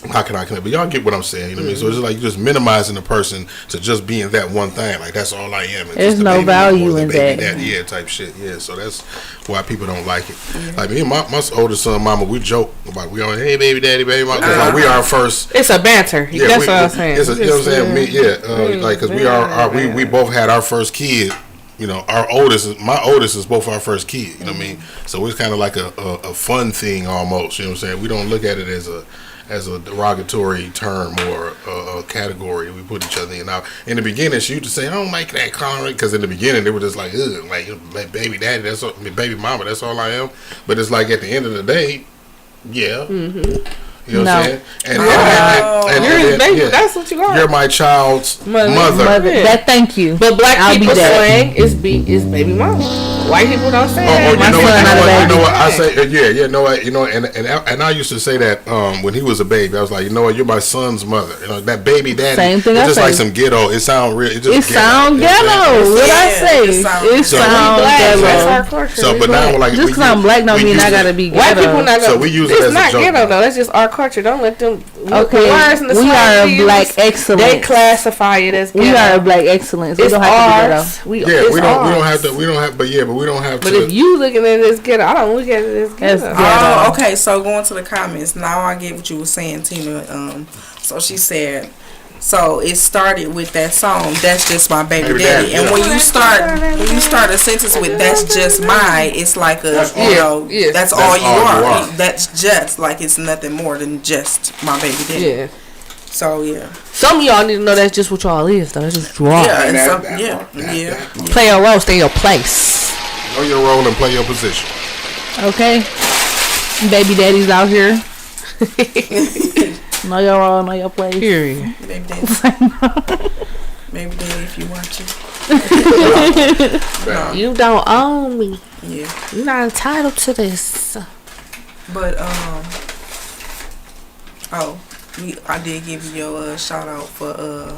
how can I connect? But y'all get what I'm saying. So it's like you just minimizing the person to just being that one thing. Like, that's all I am. There's no value in that. Yeah, type shit. Yeah, so that's why people don't like it. Like, me and my oldest son, mama, we joke about hey baby daddy, baby mama, because like we are first. It's a banter. Yeah, that's what I'm saying. You know what I'm saying? Like, because we both had our first kid. My oldest is both our first kid. You know what I mean? So it's kind of like a fun thing almost. You know what I'm saying? We don't look at it as a derogatory term or a category we put each other in. Now, in the beginning, she used to say, "I don't like that comment," because in the beginning they were just like, "Ugh, like baby daddy, that's all, baby mama, that's all I am." But it's like at the end of the day, yeah. You You know what I'm saying? And you're his baby. That's what you are. You're my child's mother. Yeah. That thank you. But black people slang is baby mama. White people don't say that. You know what? I say, and I used to say that when he was a baby. I was like, you know what? You're my son's mother. You know that baby daddy. Same thing. It's just like some ghetto. It sound real. It sound ghetto. What I say? It sound ghetto. So, but now like just because I'm black don't mean I gotta be ghetto. White people not gonna. So we use it as a joke. It's not ghetto though. That's just our culture. Don't let them. Okay, we are a black excellence. They classify it as ghetto. We are a black excellence. We don't have to be ghetto. We don't have to. We don't have. But we don't have to. But if you looking at it as ghetto, I don't look at it as ghetto. Oh, okay. So going to the comments now, I get what you were saying, Tina. So she said. So it started with that song, "That's Just My Baby Daddy," and when you start a sentence with "That's just my," it's like that's all you are. That's just like it's nothing more than just my baby daddy. Yeah. So yeah. Some of y'all need to know that's just what y'all is. Though that's just draw. Yeah. Play your role, stay in your place. Know your role and play your position. Okay. Baby daddies out here. Know your role, know your place. Period. Baby daddy. Baby daddy, if you want to. No. You don't own me. Yeah. You're not entitled to this. But I did give you a shout out for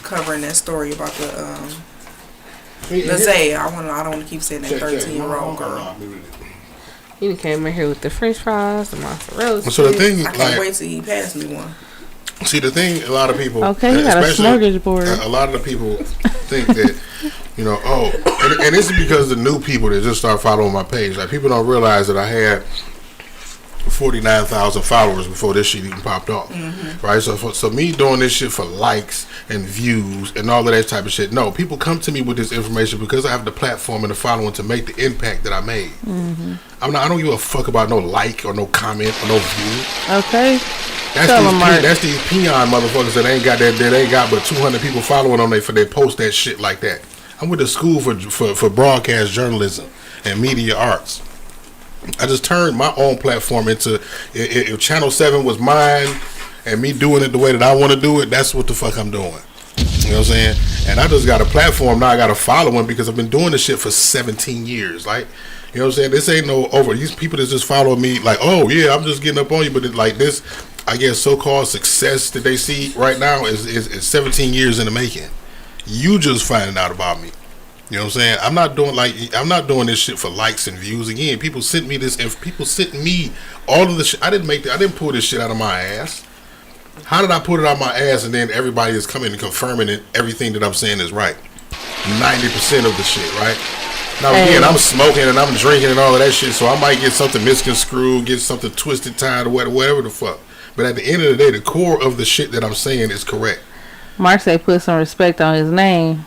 covering that story about the Zay. I don't want to keep saying that 13-year-old girl. He came in here with the French fries, the mozzarella. So the thing, I can't wait till he passed me one. See, the thing, a lot of people. Okay, he got a smorgasbord. A lot of the people think that, and this is because the new people that just start following my page. Like, people don't realize that I had 49,000 followers before this shit even popped off, right? So me doing this shit for likes and views and all of that type of shit. No, people come to me with this information because I have the platform and the following to make the impact that I made. I don't give a fuck about no like or no comment or no view. Okay. That's these peon motherfuckers that ain't got but 200 people following on for they post that shit like that. I went to school for broadcast journalism and media arts. I just turned my own platform into, if Channel 7 was mine and me doing it the way that I want to do it, that's what the fuck I'm doing. You know what I'm saying? And I just got a platform now. I got a following because I've been doing this shit for 17 years. Like, you know what I'm saying? This ain't no over. These people that just follow me like, oh yeah, I'm just getting up on you. But like this, I guess, so-called success that they see right now is 17 years in the making. You just finding out about me. You know what I'm saying? I'm not doing this shit for likes and views. Again, people sent me this, and people sent me all of the shit. I didn't pull this shit out of my ass. How did I put it out of my ass and then everybody is coming and confirming it? Everything that I'm saying is right. 90% of the shit, right? Now again, I'm smoking and I'm drinking and all of that shit, so I might get something misconstrued, get something twisted, tied, or whatever the fuck. But at the end of the day, the core of the shit that I'm saying is correct. Mark say put some respect on his name.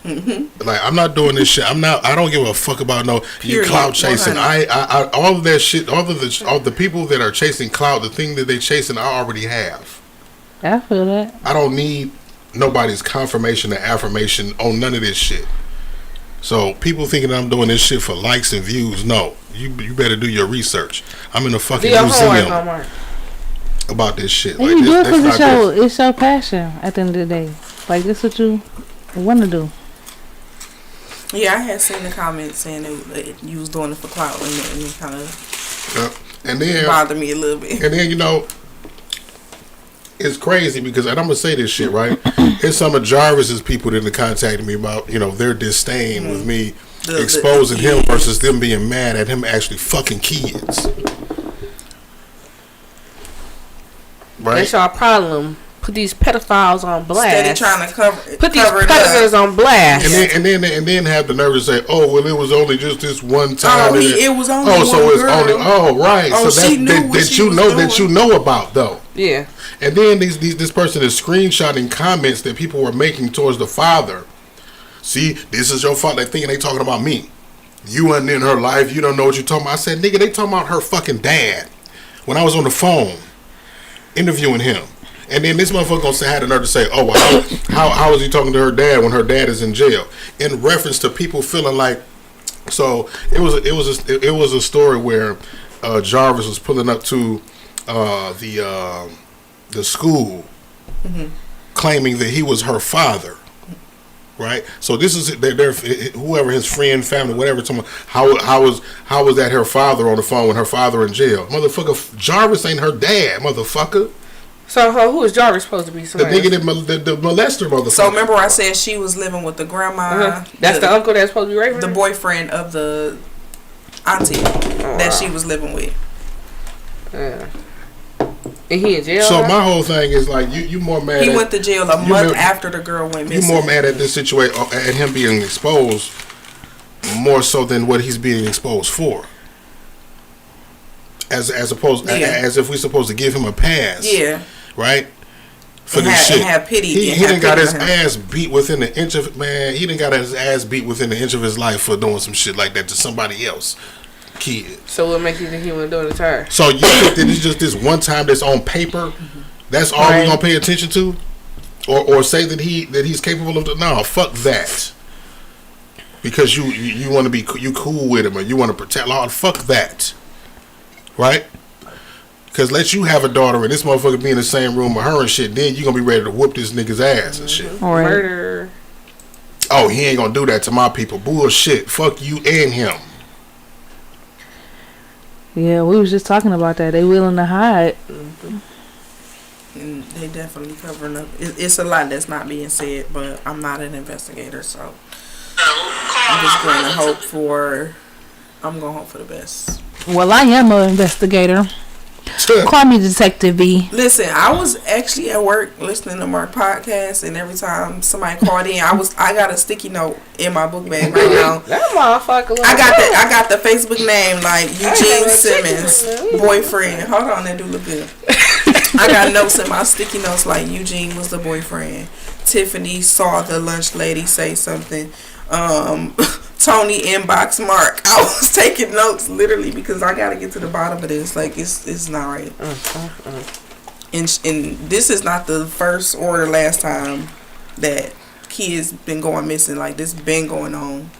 Like, I'm not doing this shit. I don't give a fuck about you clout chasing. I all of that shit, all the people that are chasing clout, the thing that they chasing, I already have. I feel that. I don't need nobody's confirmation or affirmation on none of this shit. So people thinking that I'm doing this shit for likes and views, no. You better do your research. I'm in a fucking museum about this shit. And like, you do it because it's your passion at the end of the day. Like, this is what you want to do. Yeah, I had seen the comments saying that you was doing it for clout, and it kind of bothered me a little bit. And then, it's crazy because, and I'm going to say this shit, right? It's some of Jarvis's people that contacted me about, their disdain with me exposing him versus them being mad at him actually fucking kids. Right? That's our problem. Put these pedophiles on blast. Steady trying to put these predators on blast. And then have the nerve to say, "Oh, well, it was only just this one time." Oh, it was only one so it's girl. only right. Oh, so that you know about though. Yeah. And then this person is screenshotting comments that people were making towards the father. See, this is your fault. They thinking they talking about me. You wasn't in her life. You don't know what you're talking about. I said, nigga, they talking about her fucking dad. When I was on the phone interviewing him. And then this motherfucker gonna had the nerve to say, "Oh, well, how is he talking to her dad when her dad is in jail?" In reference to people feeling like, so it was a story where Jarvis was pulling up to the school, claiming that he was her father. Right, so this is whoever his friend, family, whatever. How was that her father on the phone with her father in jail? Motherfucker, Jarvis ain't her dad, motherfucker. So who is Jarvis supposed to be? The nigga the molester, motherfucker. So remember I said she was living with the grandma. That's the uncle that's supposed to be raping her? The boyfriend of the auntie that she was living with. Yeah. And he in jail? So my whole thing is like you more mad. He went to jail a month after the girl went missing. You more mad at this situation, at him being exposed, more so than what he's being exposed for. As opposed, as if we're supposed to give him a pass. Yeah. Right. For this shit. And have pity. He done got his ass beat within the inch of He done got his ass beat within the inch of his life for doing some shit like that to somebody else. Kid. So what makes you think he want to do it to her? So you think that it's just this one time that's on paper? That's all we're gonna pay attention to, or say that he's capable of? No, fuck that. Because you want to be cool with him or you want to protect law. Fuck that. Right? Because let you have a daughter and this motherfucker be in the same room with her and shit. Then you gonna be ready to whoop this nigga's ass and shit. Murder. Oh, he ain't gonna do that to my people. Bullshit. Fuck you and him. Yeah, we was just talking about that. They willing to hide. And they definitely covering up. It's a lot that's not being said, but I'm not an investigator, so I'm just going to hope for. I'm going to hope for the best. Well, I am an investigator. Call me Detective B. Listen, I was actually at work listening to my podcast, and every time somebody called in, I got a sticky note in my book bag right now. That motherfucker. I got the Facebook name like Eugene Simmons boyfriend. Hold on, that do look good. I got notes in my sticky notes like Eugene was the boyfriend. Tiffany saw the lunch lady say something. Tony inbox Mark. I was taking notes literally because I gotta get to the bottom of this. Like it's not right. And this is not the first or the last time that kids been going missing. Like this been going on,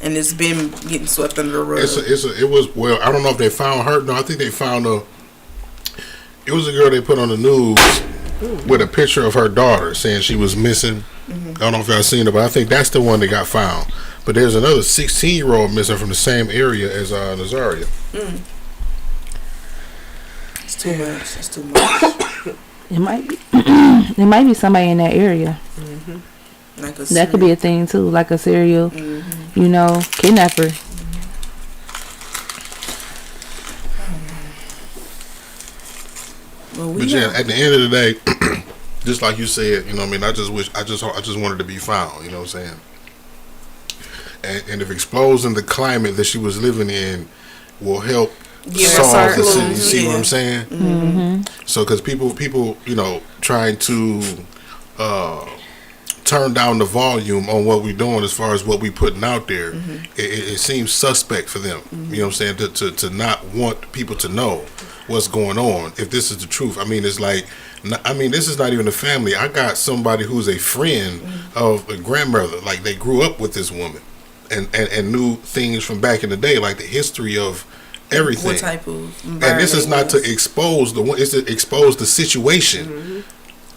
and it's been getting swept under the rug. It was well. I don't know if they found her. No, I think they found a. It was a girl they put on the news with a picture of her daughter saying she was missing. I don't know if y'all seen it, but I think that's the one that got found. But there's another 16-year-old missing from the same area as Nazaria. It's too much. It's too much. It might be. It might be somebody in that area. Like that could be a thing too, like a serial, kidnapper. But yeah, at the end of the day, just like you said, you know what I mean, I just wanted to be found, you know what I'm saying? And if exposing the climate that she was living in will help solve the city, you see what I'm saying? Mm-hmm. So, because people, trying to turn down the volume on what we're doing as far as what we putting out there, it seems suspect for them, you know what I'm saying, to not want people to know what's going on if this is the truth. I mean, it's like, this is not even a family. I got somebody who's a friend of a grandmother. Like, they grew up with this woman and knew things from back in the day, like the history of everything. What type of and this is not to expose it's to expose the situation.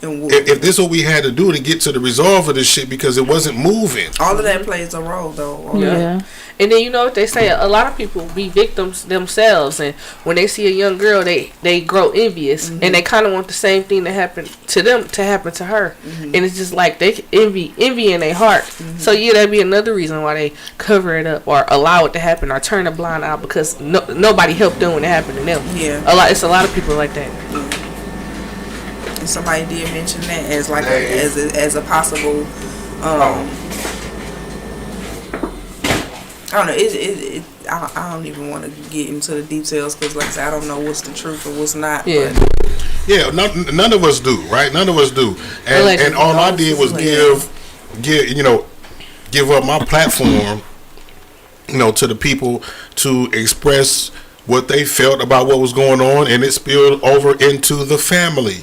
And if this is what we had to do to get to the resolve of this shit, because it wasn't moving. All of that plays a role, though. Yeah. And then you know what they say, a lot of people be victims themselves, and when they see a young girl, they grow envious, and they kind of want the same thing to happen to them to happen to her, and it's just like they envy in their heart. So yeah, that'd be another reason why they cover it up or allow it to happen or turn a blind eye, because nobody helped them when it happened to them. Yeah, it's a lot of people like that. And somebody did mention that as like as a possible. I don't know. I don't even want to get into the details because, like I said, I don't know what's the truth or what's not. Yeah. Yeah. None of us do, right? None of us do. And all I did was give up my platform, to the people to express what they felt about what was going on, and it spilled over into the family,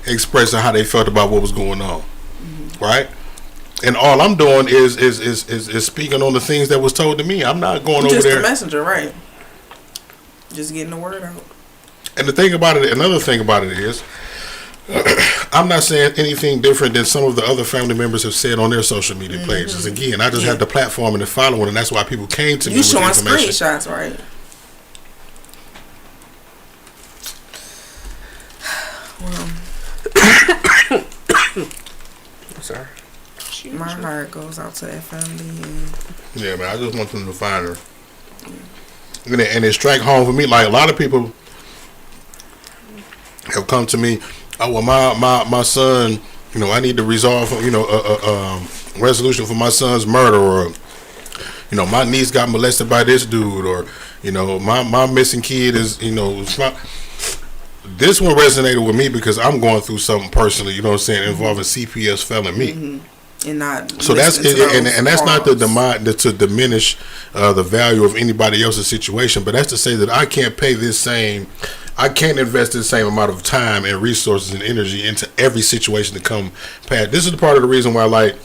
expressing how they felt about what was going on, right? And all I'm doing is speaking on the things that was told to me. I'm not going over there. Just the messenger, right? Just getting the word out. And the thing about it, another thing about it is, I'm not saying anything different than some of the other family members have said on their social media pages. Again, I just have the platform and the following, and that's why people came to me with the showing information. screenshots, right? I'm sorry. My heart goes out to that family. Yeah, man, I just want them to find her. And it strike home for me. Like, a lot of people have come to me, oh, well, my son, you know, I need to resolve, you know, a resolution for my son's murder, or, you know, my niece got molested by this dude, or, you know, my missing kid is, you know, this one resonated with me because I'm going through something personally, you know what I'm saying, involving CPS failing me. And not so that's and that's not to diminish the value of anybody else's situation, but that's to say that I can't invest the same amount of time and resources and energy into every situation to come past. This is the part of the reason why, like,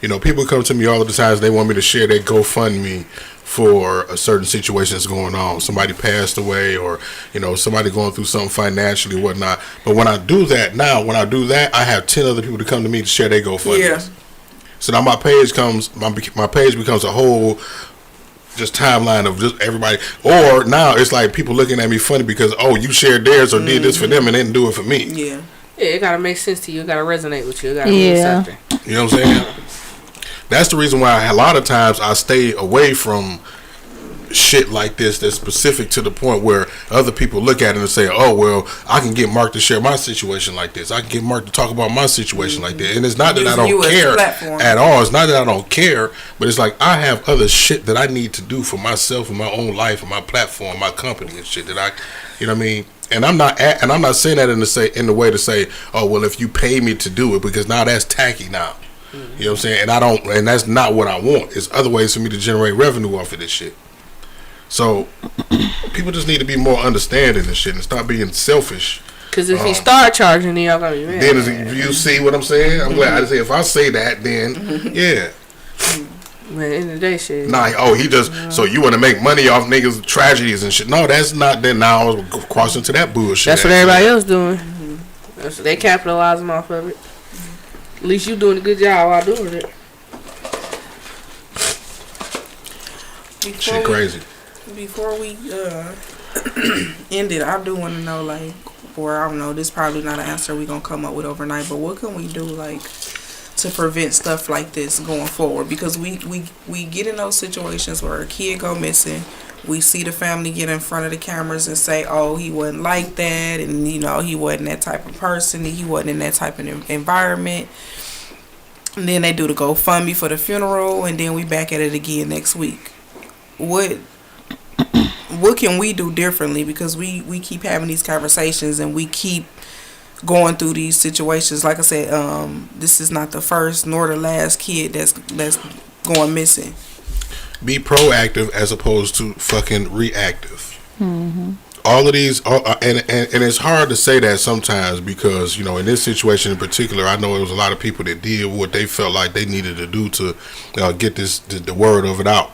you know, people come to me all of the times, they want me to share their GoFundMe for a certain situation that's going on. Somebody passed away, or, you know, somebody going through something financially, whatnot. But when I do that, I have 10 other people to come to me to share their GoFundMe. Yeah. So now my page becomes a whole just timeline of just everybody. Or now it's like people looking at me funny because, oh, you shared theirs or did this for them and didn't do it for me. Yeah. Yeah, it gotta make sense to you. It gotta resonate with you. It gotta mean something. You know what I'm saying? That's the reason why a lot of times I stay away from shit like this that's specific to the point where other people look at it and say, oh, well, I can get Mark to share my situation like this. I can get Mark to talk about my situation like that. And it's not that I don't care at all. It's not that I don't care, but it's like I have other shit that I need to do for myself and my own life and my platform, my company and shit that I, you know what I mean? And I'm not saying that in the way to say, oh, well, if you pay me to do it, because now that's tacky now. You know what I'm saying? And that's not what I want. It's other ways for me to generate revenue off of this shit. So people just need to be more understanding and shit and stop being selfish. Because if you start charging, then y'all gonna be mad. Then you see what I'm saying? I'm glad I say if I say that, then yeah. Man, in the day, shit. Nah, he just so you want to make money off niggas' tragedies and shit. No, that's not. Then now I was crossing to that bullshit. That's what everybody else doing. That's, they capitalizing off of it. At least you doing a good job while doing it. Shit crazy. Before we end it, I do want to know, like, or I don't know, this is probably not an answer we're going to come up with overnight, but what can we do, like, to prevent stuff like this going forward? Because we get in those situations where a kid go missing. We see the family get in front of the cameras and say, oh, he wasn't like that, and, you know, he wasn't that type of person, he wasn't in that type of environment. And then they do the GoFundMe for the funeral, and then we back at it again next week. What can we do differently? Because we keep having these conversations and we keep going through these situations. Like I said, this is not the first nor the last kid that's going missing. Be proactive as opposed to fucking reactive. All of these, and it's hard to say that sometimes because, you know, in this situation in particular, I know it was a lot of people that did what they felt like they needed to do to get the word of it out.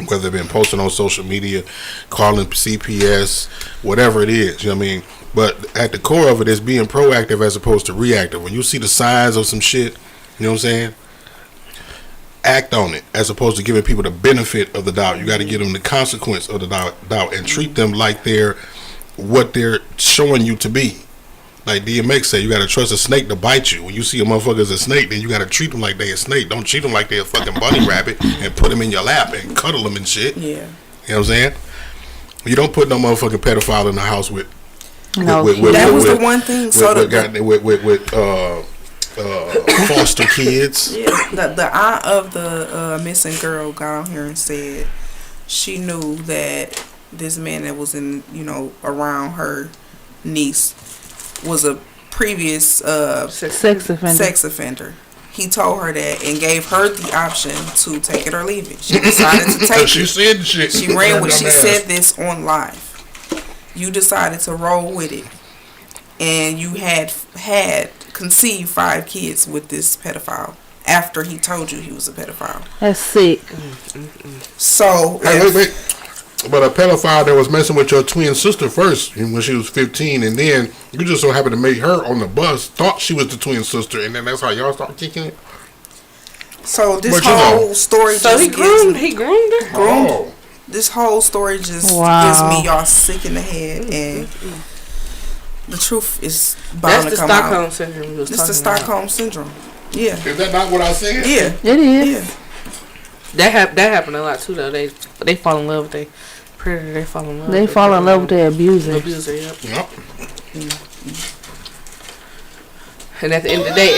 Whether they've been posting on social media, calling CPS, whatever it is, you know what I mean? But at the core of it is being proactive as opposed to reactive. When you see the signs of some shit, you know what I'm saying? Act on it as opposed to giving people the benefit of the doubt. You got to give them the consequence of the doubt and treat them like they're what they're showing you to be. Like DMX said, you got to trust a snake to bite you. When you see a motherfucker as a snake, then you got to treat them like they a snake. Don't treat them like they a fucking bunny rabbit and put them in your lap and cuddle them and shit. Yeah. You know what I'm saying? You don't put no motherfucking pedophile in the house with that was the one thing. With foster kids. Yeah. The aunt of the missing girl got on here and said she knew that this man that was in, you know, around her niece was a previous sex offender. He told her that and gave her the option to take it or leave it. She decided to take she it. Said shit. She ran with. She said this on live. You decided to roll with it, and you had conceived 5 kids with this pedophile after he told you he was a pedophile. That's sick. So wait. But a pedophile that was messing with your twin sister first when she was 15, and then you just so happened to meet her on the bus, thought she was the twin sister, and then that's how y'all start kicking it. So this But you whole know. story So just he groomed her. Oh. this whole story just Wow. gives me y'all sick in the head, and the truth is bound That's to the come Stockholm out. syndrome we was It's the talking about. Stockholm syndrome. Yeah, Is that not what I said? yeah, It is. yeah. That happened a lot too though. They fall in love with their predator. They fall in love. They fall in love with their abuser. abuser. Yep. Yep. And at the end of the day,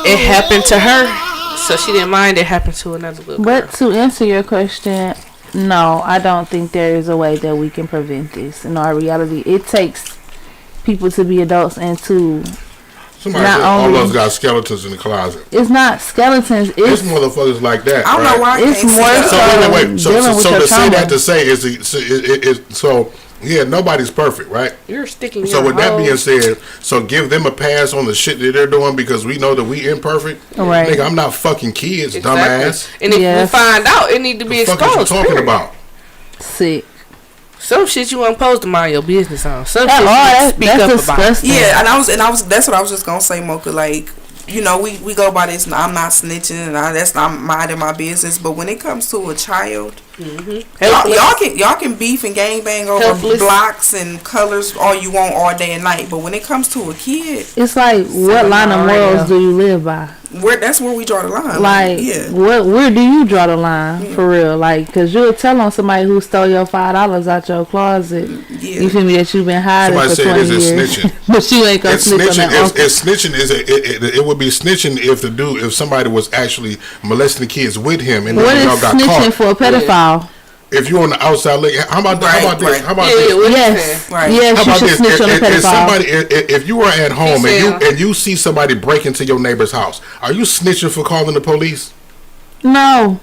it happened to her, so she didn't mind it happened to another little girl. But to answer your question, no, I don't think there is a way that we can prevent this. In our reality, it takes people to be adults and to. Somebody Not said all only- of us got skeletons in the closet. It's not skeletons. It's It's motherfuckers like that. I don't right? know why I It's can't see more that. So wait. So dealing with your to say trauma. that to say is so yeah, nobody's perfect, right? You're sticking. So your with that whole- being said, so give them a pass on the shit that they're doing because we know that we imperfect. Right. Nigga, I'm not fucking kids, Exactly. dumbass. And if Yes. we find out, it need to be The fuck is you exposed. talking period. about? sick. Some shit you weren't supposed to mind your business on. Some That, shit you need to speak that's up about. disgusting. Yeah, and I was that's what I was just gonna say, Mocha. Like, you know, we go by this. I'm not snitching, and that's not minding my business. But when it comes to a child, y'all can beef and gangbang over Helpless. blocks and colors all you want all day and night. But when it comes to a kid, It's like, what line of morals do you live by? that's where we draw the line. Like, yeah, where do you draw the line for real? Like, cause you'll tell on somebody who stole your $5 out your closet. yeah. You feel me? That you've been hiding Somebody for said 20 is it years, snitching? but you ain't gonna It's snitch on snitching. that uncle. It's snitching. It would be snitching if somebody was actually molesting kids with him and What then is y'all got snitching caught. for a pedophile? If you're on the outside, look, how about Right, this? right. How about Yeah, this? what you Yes, saying? Right. yes, How you about should this? snitch on a pedophile. If you were at home said- and you see somebody break into your neighbor's house, are you snitching for calling the police? No,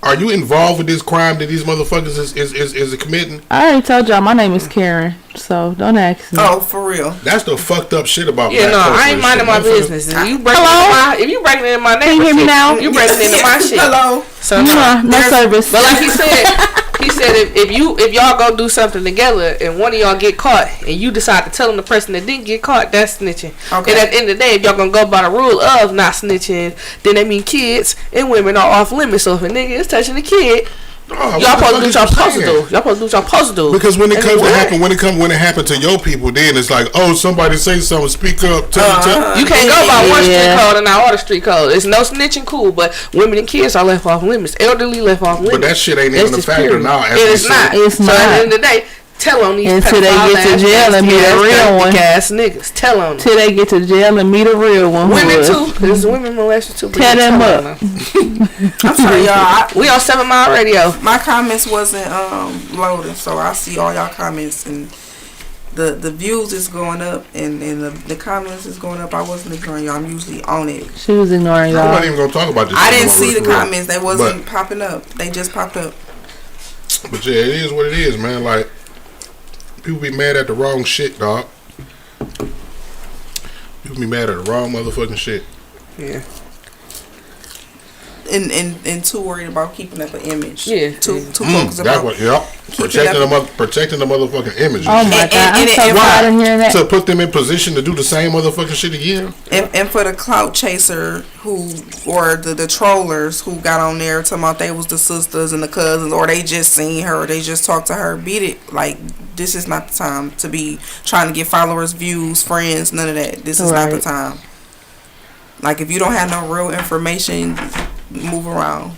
Are you involved with this crime that these motherfuckers is committing? I already told y'all my name is Karen, so don't ask me. Oh, for real. That's the fucked up shit about Yeah, black no, culture I ain't and minding shit. my Motherfuckers- business. If you breaking into my neighborhood, you hear me now? You breaking into my shit. Hello. So You know, no There's- service. But like he said if y'all go do something together and one of y'all get caught and you decide to tell them the person that didn't get caught, that's snitching. Okay. And at the end of the day, if y'all gonna go by the rule of not snitching, then that mean kids and women are off limits. So if a nigga is touching a kid, Oh, y'all what the supposed to fuck do what is y'all you supposed to saying? do. Y'all supposed to do what y'all supposed to do. Because when it And comes to what? happen, when it happened to your people, then it's like, oh, somebody say something, speak up, tell. You can't go by one street Yeah. code and not all the street code. It's no snitching, cool, but women and kids are left off limits. Elderly left off limits. But that shit ain't That's even a just factor period. now. As It we is said. not. It's so not. at the end of the day, tell on these Until they pedophile get to ass, jail and nasty meet a ass, real one. dirty ass niggas. Tell on them. Till they get to jail and meet a real one. who Women was. too. There's women molested too. but Tear them tell up. on them. I'm sorry, y'all. We on 7 Mile Radio. My comments wasn't loading, so I see all y'all comments, and the views is going up, and the comments is going up. I wasn't ignoring y'all. I'm usually on it. She was ignoring I'm y'all. not even gonna talk about this. I shit didn't no see more, the for real. comments. They wasn't popping up. They just popped up. But yeah, it is what it is, man. Like people be mad at the wrong shit, dog. People be mad at the wrong motherfucking shit. Yeah. And too worried about keeping up an image. Yeah. Too focused That's about what, yep. Protecting the motherfucking image. Oh my And- god, I'm and- so and- tired of hearing that. To put them in position to do the same motherfucking shit again. and for the clout chaser or the trollers who got on there talking about they was the sisters and the cousins, or they just seen her, they just talked to her, beat it. Like, this is not the time to be trying to get followers, views, friends, none of that. This is not the Right. time. Like, if you don't have no real information, move around.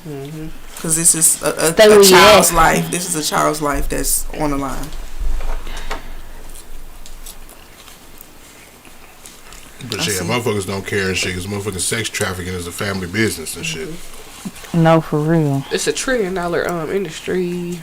Because this is a Stay where you child's at. life. This is a child's life that's on the line. But yeah, motherfuckers don't care and shit. Because motherfucking sex trafficking is a family business and shit. No, for real. It's a $1 trillion industry.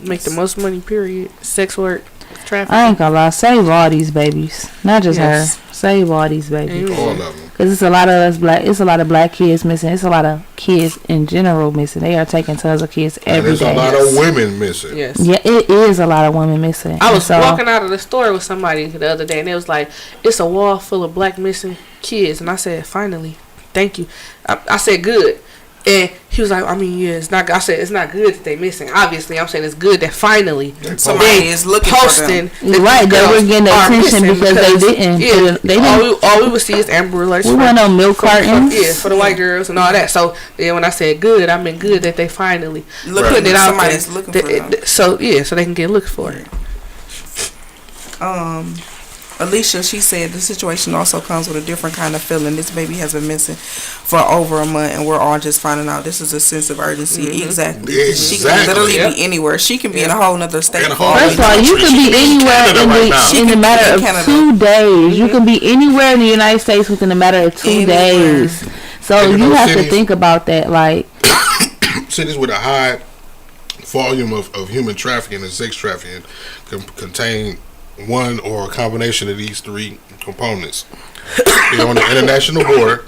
Make the most money, period. Sex work, trafficking. I ain't gonna lie. Save all these babies, not just Yes. her. Save all these babies. Amen. All of them. Cause it's a lot of us black. It's a lot of black kids missing. It's a lot of kids in general missing. They are taking tons of kids And every there's a day. lot of women missing. Yes. Yeah, it is a lot of women missing. I was So, walking out of the store with somebody the other day, and it was like, it's a wall full of black missing kids. And I said, finally, thank you. I said, good. And he was like, I mean, yeah, it's not. I said it's not good that they missing. Obviously, I'm saying it's good that finally somebody is looking posting. for them. Right, they were getting attention because they didn't. Yeah, they didn't. All we would see is Amber Alerts. We want no milk cartons. Yeah, for the white girls and all that. So then when I said good, I meant good that they finally putting it out somebody's there. Looking for them. So so they can get looked for it. Alicia, she said the situation also comes with a different kind of feeling. This baby has been missing for over a month, and we're all just finding out. This is a sense of urgency. Mm-hmm. Exactly. She can literally be anywhere. She can be in a whole nother state. First of all, you can be anywhere in the matter of 2 days. You can be anywhere in the United States within a matter of 2 days. So you have to think about that. Like cities with a high volume of human trafficking and sex trafficking contain one or a combination of these three components. They're on the international border.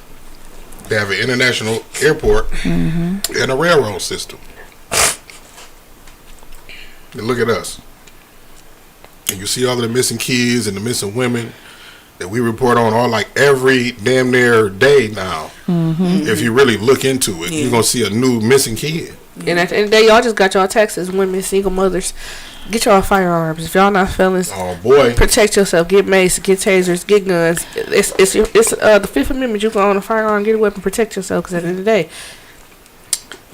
They have an international airport and a railroad system. And look at us. And you see all of the missing kids and the missing women that we report on all like every damn near day now. If you really look into it, you're going to see a new missing kid. And at the end of the day, y'all just got y'all taxes, women, single mothers. Get y'all firearms. If y'all not felons, oh boy, protect yourself. Get mace, get tasers, get guns. It's the Fifth Amendment. You can own a firearm, get a weapon, protect yourself. Because at the end of the day,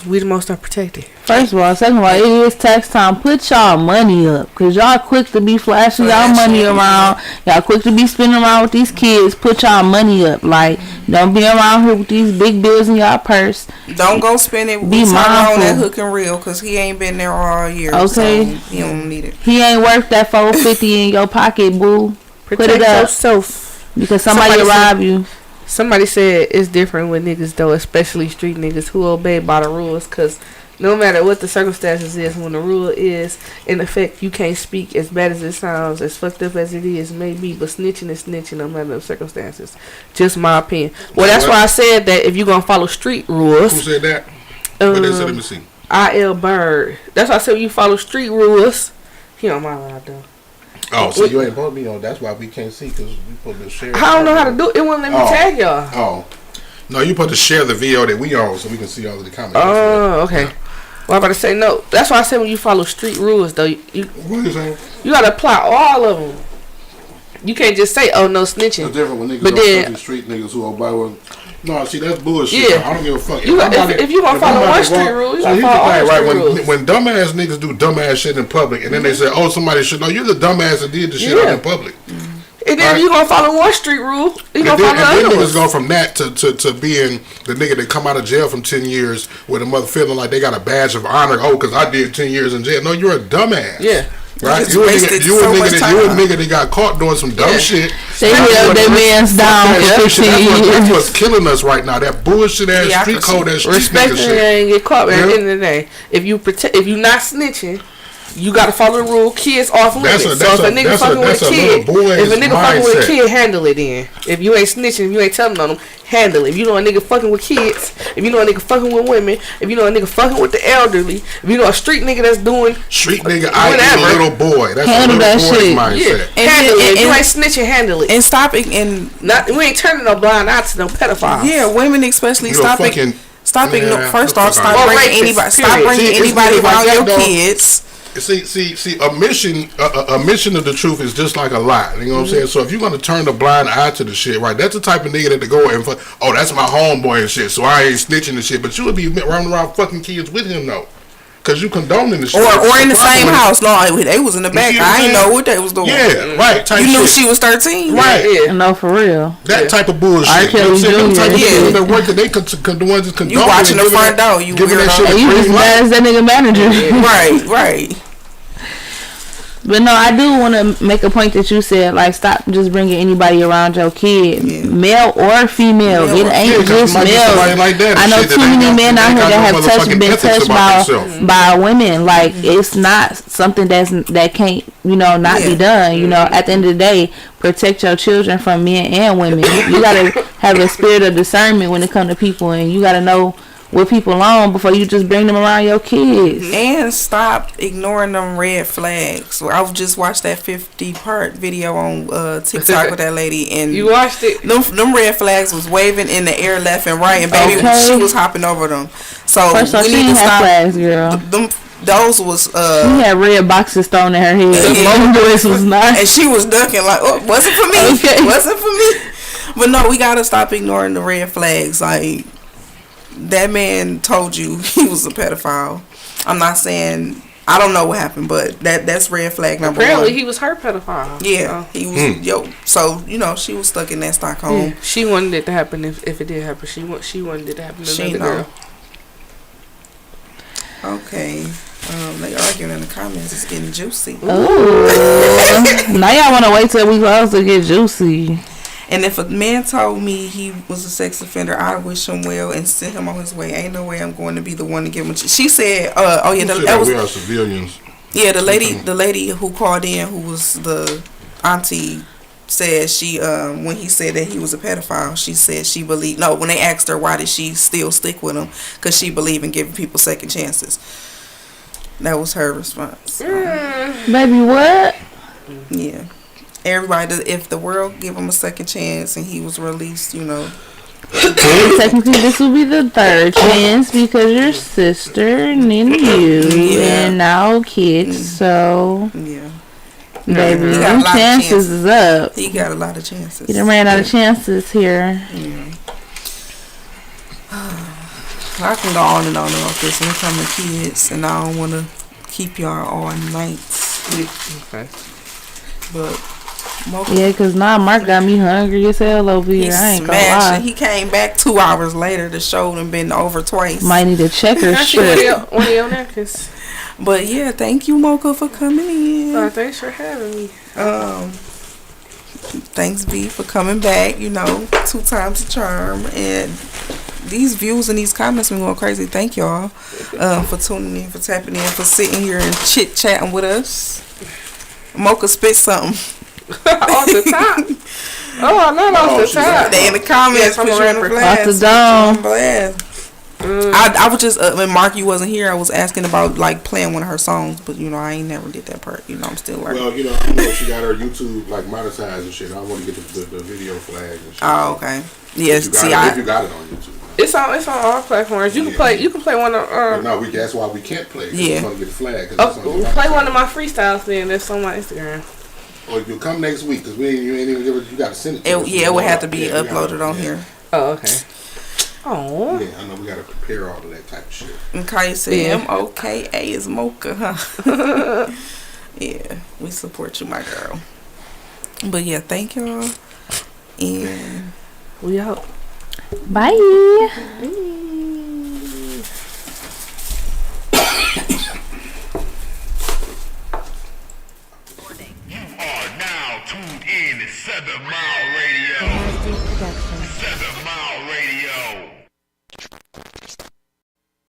we the most unprotected. First of all, second of all, it is tax time. Put y'all money up, cause y'all quick to be flashing y'all money around. Y'all quick to be spending around with these kids. Put y'all money up. Like, don't be around here with these big bills in y'all purse. Don't go spend it. Be mindful on that hook and reel, cause he ain't been there all year. Okay, so he don't need it. He ain't worth that $4.50 in your pocket, boo. Protect Put it up yourself, because somebody rob you. Somebody said it's different with niggas though, especially street niggas who obey by the rules. Cause no matter what the circumstances is, when the rule is in effect, you can't speak. As bad as it sounds, as fucked up as it is, maybe, but snitching is snitching no matter the circumstances. Just my opinion. Well, that's why I said that if you gonna follow street rules. Who said that? What they said? Let me see. I.L. Bird. That's why I said when you follow street rules. He don't mind what I do. Oh, so you ain't supposed to be on. That's why we can't see, because we supposed to share. I don't know how to do it. It wouldn't let me tag y'all. Oh, no, you supposed to share the video that we own so we can see all of the comments. Oh, okay. Yeah. Well, I'm about to say no. That's why I said when you follow street rules, though, what are you saying? You gotta apply all of them. You can't just say, "Oh, no snitching." It's different when niggas are street niggas who obey with. No, see, that's bullshit. Yeah. I don't give a fuck. If you gonna follow one street rule, you gotta follow all street rules. When dumbass niggas do dumbass shit in public, and then they say, "Oh, somebody should know," you're the dumbass that did the shit out in public. And then you gonna follow one street rule, you gonna follow and the then other niggas go from that to being the nigga that come out of jail from 10 years with a mother feeling like they got a badge of honor. Oh, because I did 10 years in jail. No, you're a dumbass. Yeah. Right? You a nigga that got caught doing some dumb shit. They held their mans down for 15 years. That's what's killing us right now. That bullshit ass street code, that street nigga shit. Respect and get caught, man. At the end of the day, if you not snitching, you gotta follow the rule. Kids off limits. So if a nigga fucking with a kid, handle it then. If you ain't snitching, if you ain't telling on them, handle it. If you know a nigga fucking with kids, if you know a nigga fucking with women, if you know a nigga fucking with the elderly, if you know a street nigga that's doing street nigga, I ain't a little boy. That's handle a little boy's Yeah. mindset. Handle it. If you ain't snitching, handle it. And stop it. And we ain't turning no blind eye to no pedophiles. Yeah, women especially stop it. Stop it. First off, stop bringing anybody. Stop bringing anybody around your kids. See, a mission of the truth is just like a lie. You know what I'm saying? So if you're gonna turn the blind eye to the shit, right? That's the type of nigga that to go and that's my homeboy and shit. So I ain't snitching and shit. But you would be running around fucking kids with him though, cause you condoning the shit. Or in the same house. No, they was in the back. I didn't know what they was doing. Yeah, right. You knew she was 13, right? Yeah. No, for real. That type of bullshit. I tell you, them type of people that work that they the ones that condone. You watching the front door. You giving that shit. You just mad as that nigga manager. Right. But no, I do want to make a point that you said, like, stop just bringing anybody around your kid, male or female. It ain't just male. Like I know too many men out here that have been touched by women. Like, it's not something that can't, not be done. At the end of the day, protect your children from men and women. You gotta have a spirit of discernment when it comes to people, and you gotta know with people on before you just bring them around your kids. And stop ignoring them red flags. I just watched that 50-part video on TikTok with that lady, and You watched it? them red flags was waving in the air left and right, and baby, Okay. she was hopping over them. So First off, we she need to ain't have stop. flags, girl. Those was She had red boxes thrown at her head. Yeah. Mom voice was not. and she was ducking like, oh, wasn't for me. Okay. Wasn't for me. But no, we gotta stop ignoring the red flags. Like, that man told you he was a pedophile. I'm not saying, I don't know what happened, but that's red flag number Apparently, one. he was her pedophile. Yeah, he was. So she was stuck in that Stockholm. She wanted it to happen if it did happen. She wanted it to happen to She another know. girl. Okay. They arguing in the comments. It's getting juicy. Ooh. Now y'all want to wait till we close to get juicy. And if a man told me he was a sex offender, I wish him well and send him on his way. Ain't no way I'm going to be the one to give him. She said, "Oh yeah, that was we are civilians." yeah." The lady who called in, who was the auntie, said she when he said that he was a pedophile, she said she believed. No, when they asked her why did she still stick with him, because she believed in giving people second chances. That was her response. Baby, what? Yeah. Everybody, if the world give him a second chance and he was released, Technically, this will be the third chance because your sister and then you and now kids. So, yeah, baby, He got a them lot of chances is up. he got a lot of chances. You done ran out of chances here. I can go on and on about this when it comes to kids, and I don't want to keep y'all all night. Okay. But Mocha, Yeah, because now Mark got me hungry as hell over he here. I ain't gonna smashed lie. it. He came back 2 hours later. The show done been over twice. Might need a checker strip. One of your napkins. But yeah, thank you, Mocha, for coming in. Thanks for having me. Thanks, B, for coming back. 2 times the charm. And these views and these comments been going crazy. Thank y'all for tuning in, for tapping in, for sitting here and chit chatting with us. Mocha spit something. Off the top. Oh, I know off the top. They in the comments. Yes, I'm put a you on rapper. blast. Off the Put you dome. on blast. I was just when Mark, you wasn't here, I was asking about like playing one of her songs, but I ain't never did that part. I'm still learning. Well, I don't know if she got her YouTube like monetized and shit. I want to get the video flag and shit. Oh, okay. Yes. If See, you got it on YouTube. It's on all platforms. You can play one of No, that's why we can't play. Yeah. We want to get the flag. 'Cause it's on the play website. one of my freestyles then. That's on my Instagram. Or you come next week because you ain't even give it. You got to send it. To us. it would have to be Yeah, we uploaded gotta- on yeah. here. Oh, okay. Oh. Yeah, I know we got to prepare all of that type of shit. And Kaya said, Yeah. MOKA is Mocha, huh? Yeah, we support you, my girl. But yeah, thank y'all. And We out. Bye. You are now tuned in to 7 Mile